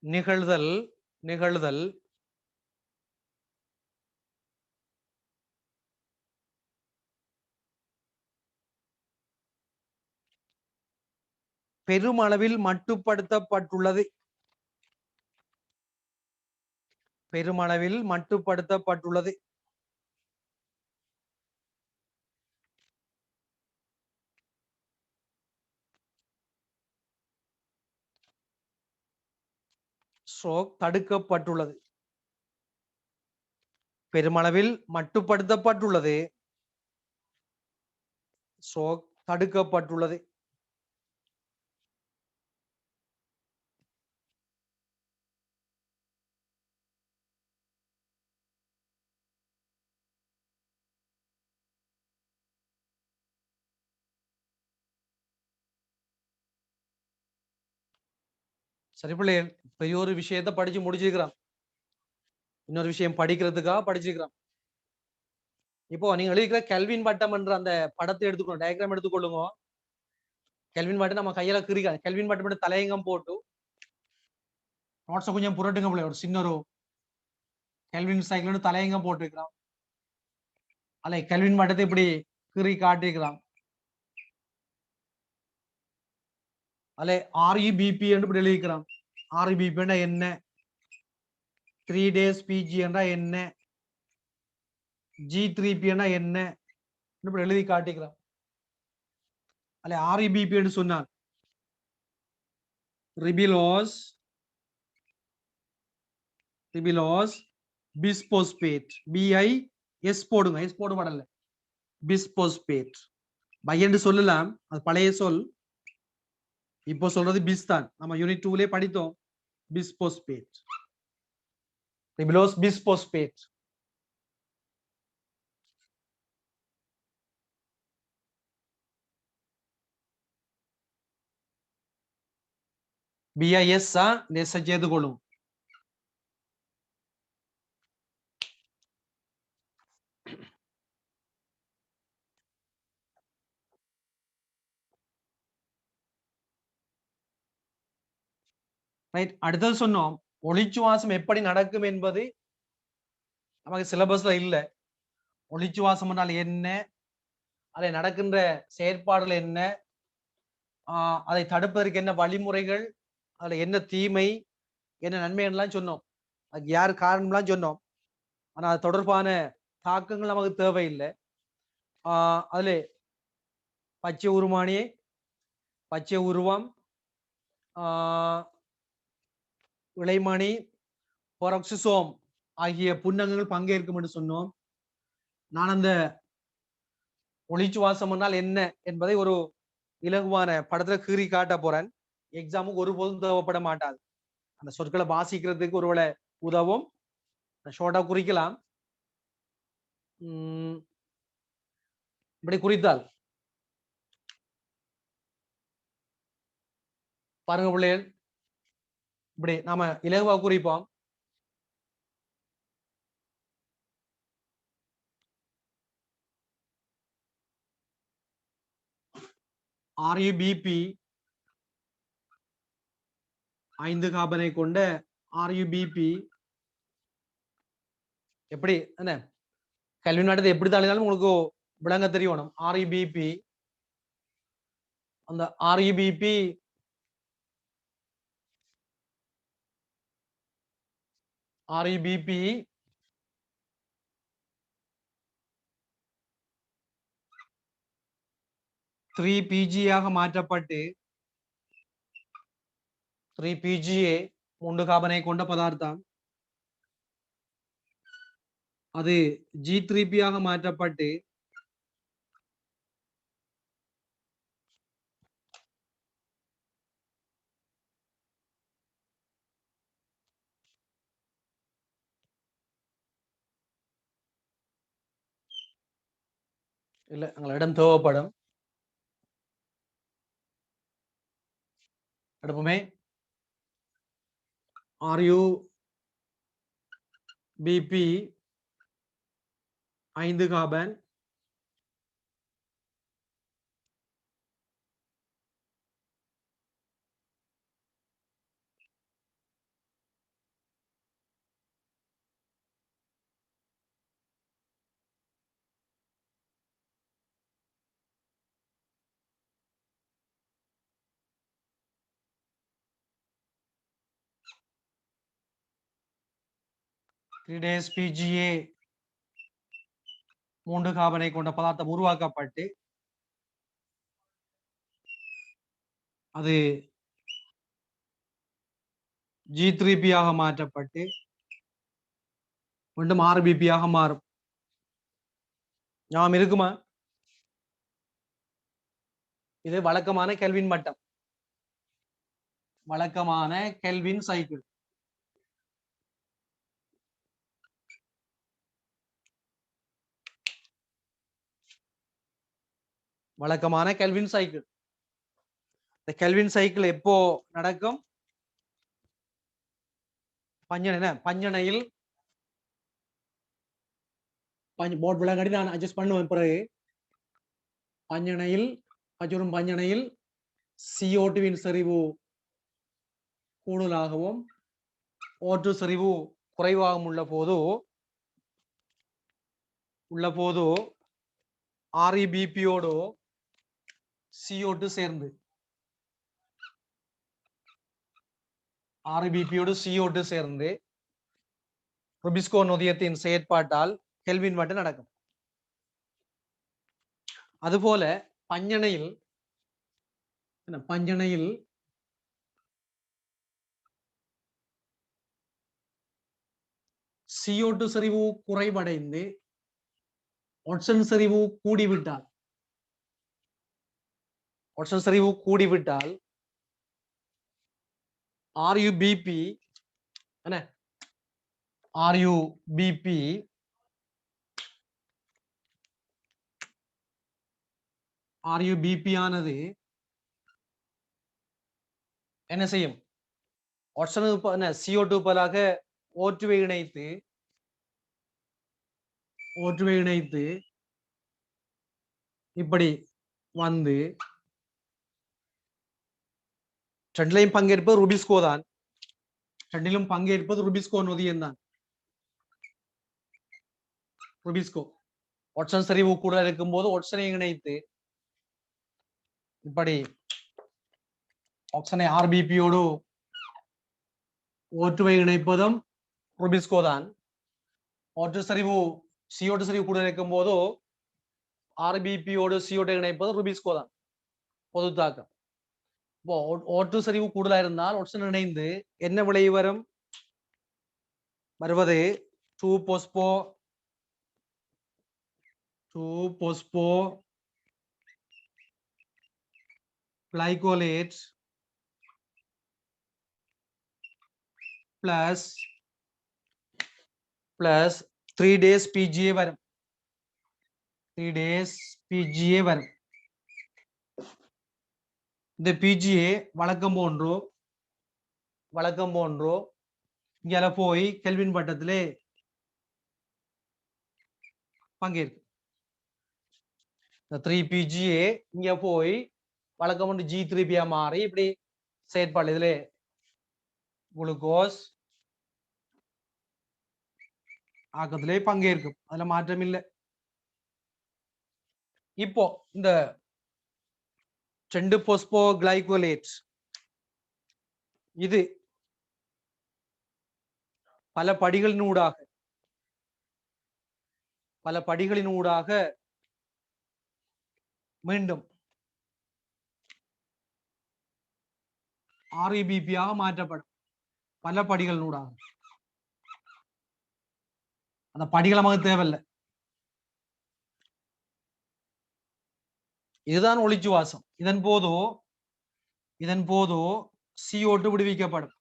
A: நிகழ்தல் பெருமளவில் மட்டுப்படுத்தப்பட்டுள்ளது. ஸ்ட்ரோக் தடுக்கப்பட்டுள்ளது. பெருமளவில் மட்டுப்படுத்தப்பட்டுள்ளது. ஸ்ட்ரோக் தடுக்கப்பட்டுள்ளது. சரி பிள்ளைகள், பெரிய ஒரு விஷயத்தை படிச்சு முடிச்சிருக்கிறான். இன்னொரு விஷயம் படிக்கிறதுக்காக படிச்சிருக்கிறான். இப்போ நீங்க எழுதிக்கிற கெல்வின் வட்டம் என்ற அந்த படத்தை எடுத்துக்கணும், டயக்ராம் எடுத்துக்கொள்ளுங்க. கெல்வின் வட்டம் நம்ம கையில கிரிக்க கெல்வின் வட்டம் தலையங்கம் போட்டு நோட்ஸை கொஞ்சம் புரட்டுங்க பிள்ளை. ஒரு சின்ன ஒரு கெல்வின் சைக்கிள் தலையங்கம் போட்டுருக்கிறான். அல்ல கெல்வின் வட்டத்தை இப்படி கிரி காட்டிருக்கிறான். அல்ல REBP என்று இப்படி எழுதிக்கிறான். REBP என்ன, 3 days PG என்றா என்ன, G3P என்ன இப்படி எழுதி காட்டிக்கிறான். அல்ல REBP என்று சொன்னான் ரிபிலோஸ் பிஸ்போஸ்பேட். BIS போடுங்க, எஸ் போட மாடல. பிஸ்போஸ்பேட் பை என்று சொல்லலாம், அது பழைய சொல். இப்போ சொல்றது பிஸ் தான். நம்ம யூனிட் 2லே படித்தோம். பிஸ்போஸ்பேட், ரிபிலோஸ் பிஸ்போஸ்பேட். BIS செய்து கொள்ளும். ரைட், அடுத்தது சொன்னோம் ஒளிச்சுவாசம் எப்படி நடக்கும் என்பது நமக்கு சிலபஸ்ல இல்ல. ஒளிச்சுவாசம் என்றால் என்ன, அதை நடக்கின்ற செயற்பாடுகள் என்ன, அதை தடுப்பதற்கு என்ன வழிமுறைகள், அதுல என்ன தீமை, என்ன நன்மைகள்லாம் சொன்னோம். அதுக்கு யார் காரணம்லாம் சொன்னோம். ஆனா அது தொடர்பான தாக்கங்கள் நமக்கு தேவையில்லை. அதுல பச்சை உருமானி, பச்சை உருவம், இளைமணி, பொராக்சிசோம் ஆகிய புன்னகங்கள் பங்கேற்கும் என்று சொன்னோம். நான் அந்த ஒளிச்சுவாசம் என்றால் என்ன என்பதை ஒரு இலகுவான படத்துல கீறி காட்ட போறேன். எக்ஸாமுக்கு ஒருபோதும் தேவைப்பட மாட்டாது. அந்த சொற்களை வாசிக்கிறதுக்கு ஒருவேளை உதவும். ஷோர்ட்டா குறிக்கலாம். இப்படி குறித்தால் பாருங்க பிள்ளைகள், இப்படி நாம இலகுவா குறிப்போம். RuBp 5 கார்பனை கொண்ட RuBp எப்படி என்ன கல்வி நாட்டத்தை எப்படி தாளினாலும் உங்களுக்கு விளங்க தெரியணும். RuBp அந்த RuBp 3Pg ஆக மாற்றப்பட்டு 3Pga 3 கார்பனை கொண்ட பதார்த்தம் அது G3P ஆக மாற்றப்பட்டு இல்ல எங்களிடம் தேவைப்படும் எடுப்போமே. RuBp 5 கார்பன் PGA 3 கார்பனை கொண்ட பதார்த்தம் உருவாக்கப்பட்டு அது G3P ஆக மாற்றப்பட்டு மீண்டும் RBP ஆக மாறும். ஞாபகம் இருக்குமா? இது வழக்கமான கெல்வின் மட்டம், வழக்கமான கெல்வின் சைக்கிள். வழக்கமான கெல்வின் சைக்கிள். இந்த கெல்வின் சைக்கிள் எப்போ நடக்கும்? பஞ்சனையில் போர்ட் விளங்காடி நான் அட்ஜஸ்ட் பண்ணுவேன். பிறகு பஞ்சனையில் பஞ்சனையில் CO2 செறிவு கூடுதலாகவும் O2 செறிவு குறைவாகவும் உள்ள போது ReBpயோடு CO2 சேர்ந்து ReBpயோடு CO2 சேர்ந்து ருபிஸ்கோ நொதியத்தின் செயற்பாட்டால் கெல்வின் மட்டம் நடக்கும். அதுபோல பஞ்சனையில் CO2 செறிவு குறைவடைந்து ஒட்சன் செறிவு கூடிவிட்டால் RuBp ஆனது என்ன செய்யும்? CO2 பதிலாக O2 இணைத்து இப்படி வந்து ரெண்டிலையும் பங்கேற்பது ருபிஸ்கோ தான். ரெண்டிலும் பங்கேற்பது ருபிஸ்கோ நொதியம் தான். ருபிஸ்கோ ஒட்சன் செறிவு கூட இருக்கும்போது ஒட்சனை இணைத்து இப்படி ஆக்சனை ஆர்பிபியோடு ஓட்டுவை இணைப்பதும் ருபிஸ்கோ தான். ஒற்று சரிவு CO2 சரிவு கூட இருக்கும் போதோ ஆர்பிபியோடு CO2 இணைப்பது ருபிஸ்கோ தான் பொது தாக்கம். இப்போ ஓட்டு சரிவு கூடுதலா இருந்தால் ஒட்சன் இணைந்து என்ன விளைவு வரும்? வருவது 2-phosphoglycolate plus 3 days PGA வரும். 3 days PGA வரும். இந்த PGA வழக்கம் போன்றோ இங்கே போய் கெல்வின் பட்டத்திலே பங்கேற்கும். இந்த 3 PGA இங்க போய் வழக்கம் ஒன்று G3P மாறி இப்படி செயற்பாடு இதுல குளுக்கோஸ் ஆக்கத்திலே பங்கேற்கும். அதுல மாற்றம் இல்லை. இப்போ இந்த 2-phosphoglycolate இது பல படிகளினூடாக மீண்டும் REBP ஆக மாற்றப்படும். பல படிகளினூடாக. அந்த படிகள் நமக்கு தேவையில்லை. இதுதான் ஒளிச்சுவாசம். இதன் போதோ CO2 விடுவிக்கப்படும்.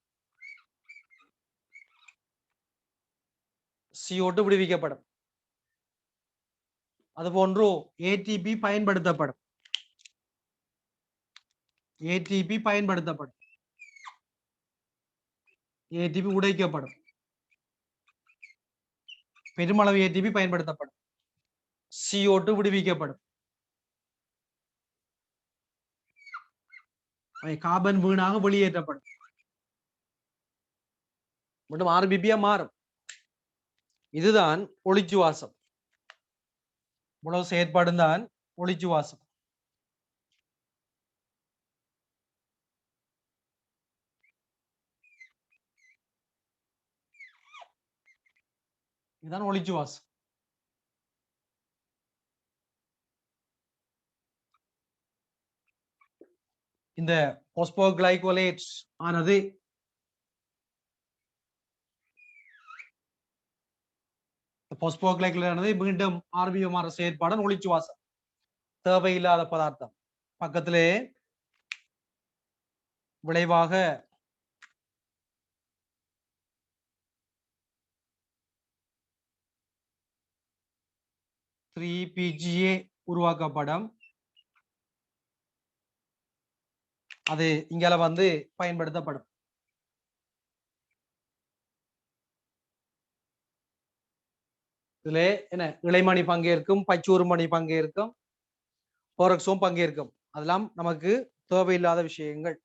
A: CO2 விடுவிக்கப்படும். அதுபோன்று ATP பயன்படுத்தப்படும். ATP உடைக்கப்படும். பெருமளவு ATP பயன்படுத்தப்படும். CO2 விடுவிக்கப்படும். கார்பன் வீணாக வெளியேற்றப்படும். மற்றும் RBP மாறும். இதுதான் ஒளிச்சுவாசம். இவ்வளவு செயற்பாடும் தான் ஒளிச்சுவாசம். இதுதான் ஒளிச்சுவாசம். இந்த பாஸ்போகிளைகோலேட் ஆனது மீண்டும் RBP மாற செயற்பாடு ஒளிச்சுவாசம். தேவையில்லாத பதார்த்தம் பக்கத்திலே விளைவாக PGA உருவாக்கப்படும். அது இங்கால வந்து பயன்படுத்தப்படும். இதுல என்ன இளைமணி பங்கேற்கும், பச்சூர்மணி பங்கேற்கும், போரக்ஸும் பங்கேற்கும். அதெல்லாம் நமக்கு தேவையில்லாத விஷயங்கள்.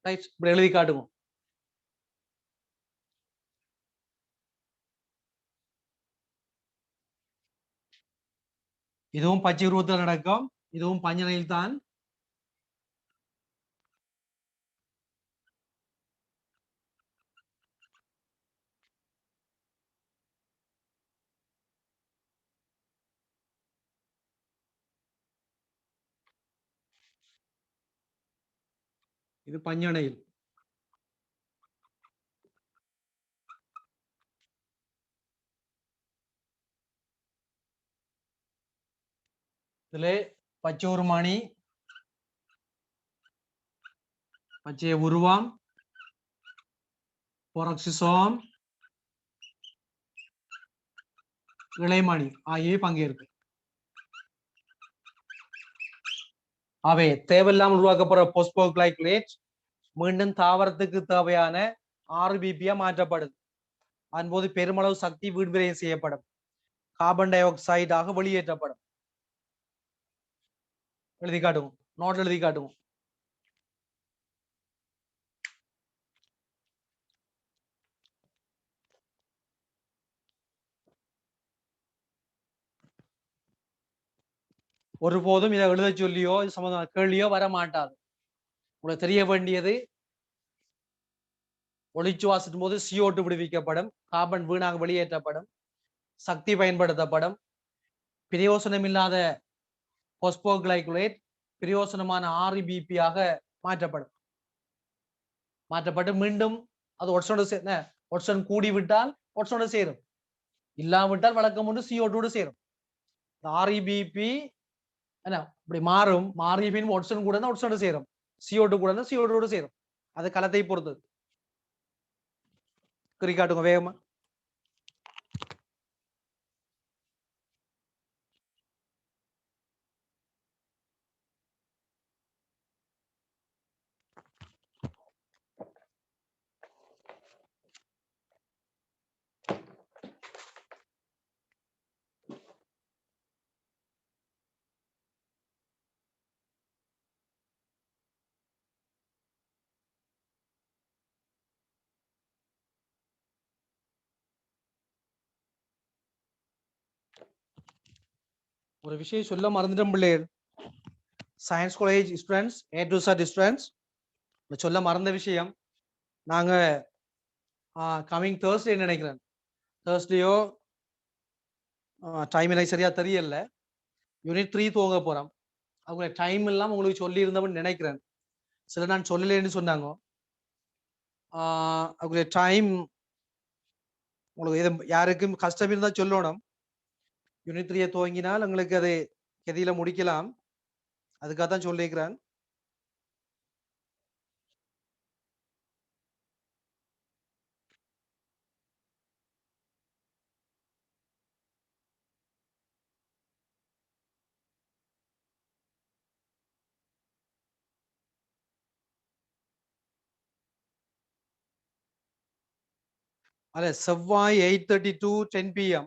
A: இப்படி எழுதி காட்டுவோம். இதுவும் பச்சை உருவத்தில் நடக்கும். இதுவும் பஞ்சனையில் தான். இது பஞ்சனையில். இதுல பச்சோர்மணி, பச்சை உருவம், பொராக்சிசோம், இளைமணி ஆகியவை பங்கேற்கும். அவை தேவையில்லாமல் உருவாக்கப்படுற பாஸ்போகிளைகோலேட் மீண்டும் தாவரத்துக்கு தேவையான RBP மாற்றப்படுது. அதன்போது பெருமளவு சக்தி வீண்விரயம் செய்யப்படும். கார்பன் டை ஆக்சைடாக வெளியேற்றப்படும். எழுதி காட்டுவோம். நோட்ல எழுதி காட்டுவோம். ஒருபோதும் இதை எழுத சொல்லியோ இது சம்பந்தமான கேள்வியோ வர மாட்டாது. உங்களுக்கு தெரிய வேண்டியது, ஒளிச்சுவாசத்தின் போது CO2 விடுவிக்கப்படும், கார்பன் வீணாக வெளியேற்றப்படும், சக்தி பயன்படுத்தப்படும், பிரயோசனமில்லாத பாஸ்போகிளைகுலேட் பிரயோசனமான REBP ஆக மாற்றப்படும். மாற்றப்பட்டு மீண்டும் அது ஒட்சன் கூடி விட்டால் ஒட்சோட சேரும், இல்லாவிட்டால் வழக்கம் ஒன்று CO2 சேரும். REBP என்ன இப்படி மாறும், REBP ஒட்சன் கூட தான் ஒட்சோட சேரும், CO2 கூட தான் CO2 சேரும். அது கலத்தை பொறுத்தது. குறிக்காட்டுங்க வேகமா. ஒரு விஷயம் சொல்ல மறந்துட்டோம் பிள்ளைகள். Science college students, A to Z students, சொல்ல மறந்த விஷயம், நாங்க கமிங் தேர்ஸ்டே நினைக்கிறேன், தேர்ஸ்டேயோ டைம் எனக்கு சரியா தெரியல, யூனிட் 3 துவங்க போறோம். அவங்க டைம் எல்லாம் உங்களுக்கு சொல்லி இருந்தவன் நினைக்கிறேன், சில நான் சொல்லலைன்னு சொன்னாங்க. அவங்க டைம் உங்களுக்கு எது யாருக்கும் கஷ்டம் இருந்தா சொல்லணும். யூனிட் 3 துவங்கினால் உங்களுக்கு அது கதியில முடிக்கலாம், அதுக்காக தான் சொல்லியிருக்கிறேன். அல்ல செவ்வாய் 8:30 to 10 PM.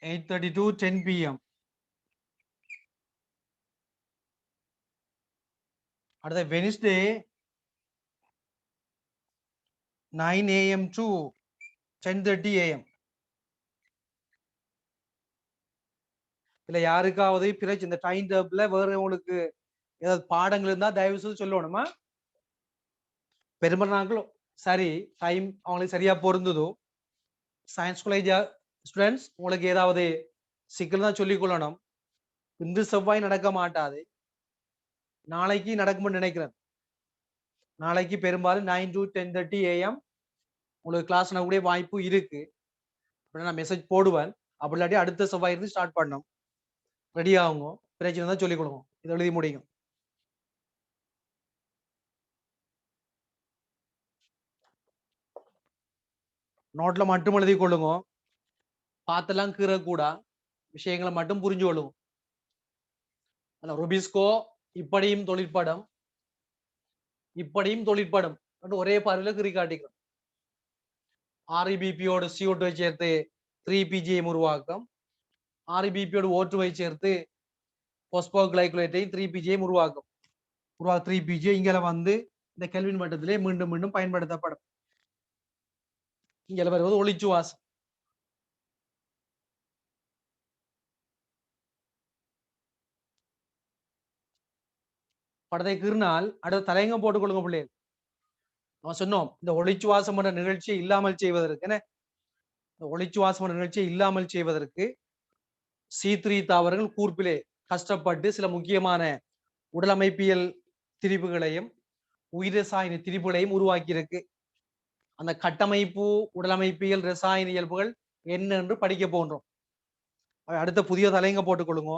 A: 8:30 to 10 PM. அடுத்த வெனிஸ்டே 9 AM to 10:30 AM. இல்ல யாருக்காவது பிறகு இந்த டைம் டேபிள்ல வேற உங்களுக்கு ஏதாவது பாடங்கள் இருந்தா தயவு செய்து சொல்லணுமா. பெரும்பாலும் சரி டைம் அவங்களுக்கு சரியா பொருந்ததோ. சயின்ஸ் காலேஜ் ஸ்டூடெண்ட்ஸ் உங்களுக்கு ஏதாவது சிக்கல் தான் சொல்லிக் கொள்ளணும். இன்று செவ்வாய் நடக்க மாட்டாது, நாளைக்கு நடக்கும்னு நினைக்கிறேன். நாளைக்கு பெரும்பாலும் 9 to 10:30 AM உங்களுக்கு கிளாஸ் நடக்கக்கூடிய வாய்ப்பு இருக்கு. நான் மெசேஜ் போடுவேன், அப்படி இல்லாட்டி அடுத்த செவ்வாய் இருந்து ஸ்டார்ட் பண்ணோம். ரெடி ஆகுங்க, பிரச்சனை தான் சொல்லிக் கொடுங்க, இதை எழுதி முடியும். நோட்ல மட்டும் எழுதி கொள்ளுங்க, பார்த்தெல்லாம் கீறக்கூடா, விஷயங்களை மட்டும் புரிஞ்சு கொள்ளுங்க. ருபிஸ்கோ இப்படியும் தொழிற்படும், இப்படியும் தொழிற்படும் ஒரே பார்வையில குறி காட்டிக்கிறோம். REBP-யோடு CO2 சேர்த்து 3PGM உருவாக்கம், REBP-யோடு O2 சேர்த்து பாஸ்போகிளைகுலேட்டையும் 3PGM உருவாக்கும். 3PGA இங்கே வந்து இந்த கெல்வின் மட்டத்திலே மீண்டும் மீண்டும் பயன்படுத்தப்படும். இங்கே வருவது ஒளிச்சுவாசம். படத்தை கீறினால் அடுத்த தலையங்கம் போட்டுக் கொள்ளுங்க பிள்ளைகள். நம்ம சொன்னோம் இந்த ஒளிச்சுவாசம் என்ற நிகழ்ச்சியை இல்லாமல் செய்வதற்கு, இந்த ஒளிச்சுவாசம் என்ற நிகழ்ச்சியை இல்லாமல் செய்வதற்கு C3 தாவரங்கள் கூர்ப்பிலே கஷ்டப்பட்டு சில முக்கியமான உடலமைப்பியல் திரிபுகளையும் உயிர் ரசாயன திரிபுகளையும் உருவாக்கி இருக்கு. அந்த கட்டமைப்பு உடலமைப்பியல் ரசாயன இயல்புகள் என்ன என்று படிக்க போன்றோம். அடுத்த புதிய தலையங்க போட்டுக் கொள்ளுங்க.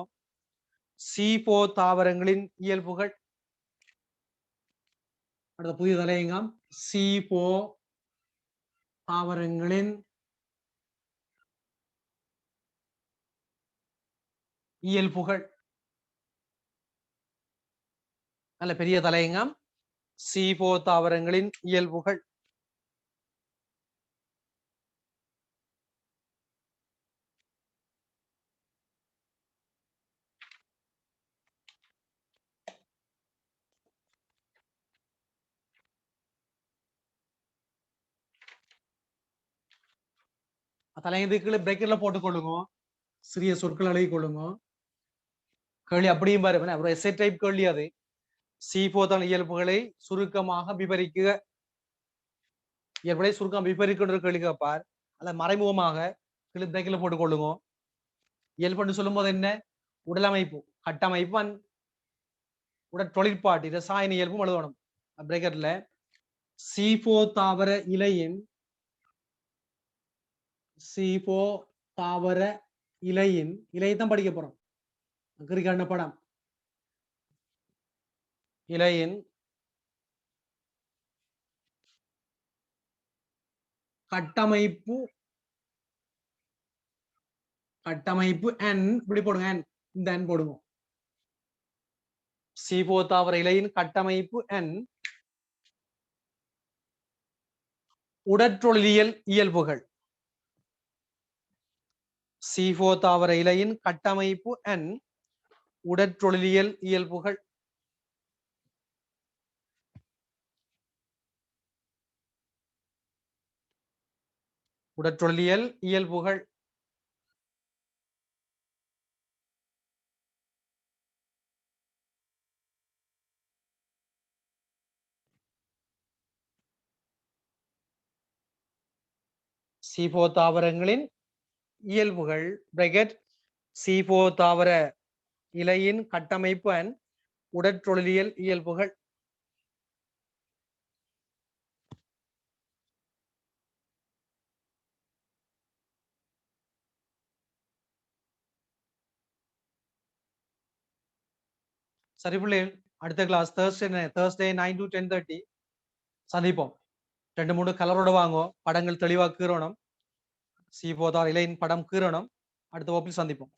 A: C4 தாவரங்களின் இயல்புகள். அடுத்த புதிய தலையங்கம் C4 தாவரங்களின் இயல்புகள். நல்ல பெரிய தலையங்கம் C4 தாவரங்களின் இயல்புகள். தலையதுக்குள்ள பிரேக்கெட்ல போட்டுக்கொள்ளுங்க, சிறிய சொற்கள் எழுதி கொள்ளுங்க. கேள்வி அப்படியும் பாரு, ஒரு எஸ்ஏ டைப் கேள்வி அது. C4 தள இயல்புகளை சுருக்கமாக விவரிക്കുക. இயல்புகளை சுருக்கம் விவரிக்கின்ற கேள்வி கேட்பார். அல்ல மறைமுகமாக பிரேக்கெட்ல போட்டுக்கொள்ளுங்க. இயல்புன்னு சொல்லும் போது என்ன? உடலமைப்பு, கட்டமைப்பு, உடற்தொழிற்பாட்டு, ரசாயன இயல்பும் எழுதணும். பிரேக்கெட்ல C4 தாவர இலையின் C4 தாவர இலையின் இலையைத்தான் படிக்க போறோம். கிரிக்கான படம் இலையின் கட்டமைப்பு n இப்படி போடுங்க, இந்த n போடுங்க. C4 தாவர இலையின் கட்டமைப்பு n உடற்றொழிலியல் இயல்புகள். C4 தாவர இலையின் கட்டமைப்பு n உடற்றொழிலியல் இயல்புகள். உடற்றொழிலியல் இயல்புகள். C4 தாவரங்களின் இயல்புகள் பிராக்கெட் C4 தாவர இலையின் கட்டமைப்பு n உடற்றொழிலியல் இயல்புகள். சரி பிள்ளைகள், அடுத்த கிளாஸ் Thursday 9 to 10:30 சந்திப்போம். 2-3 கலரோட வாங்கோ, படங்கள் தெளிவா கீறணும். C4 தாவர இலையின் படம் கீறணும். அடுத்த வகுப்பில் சந்திப்போம்.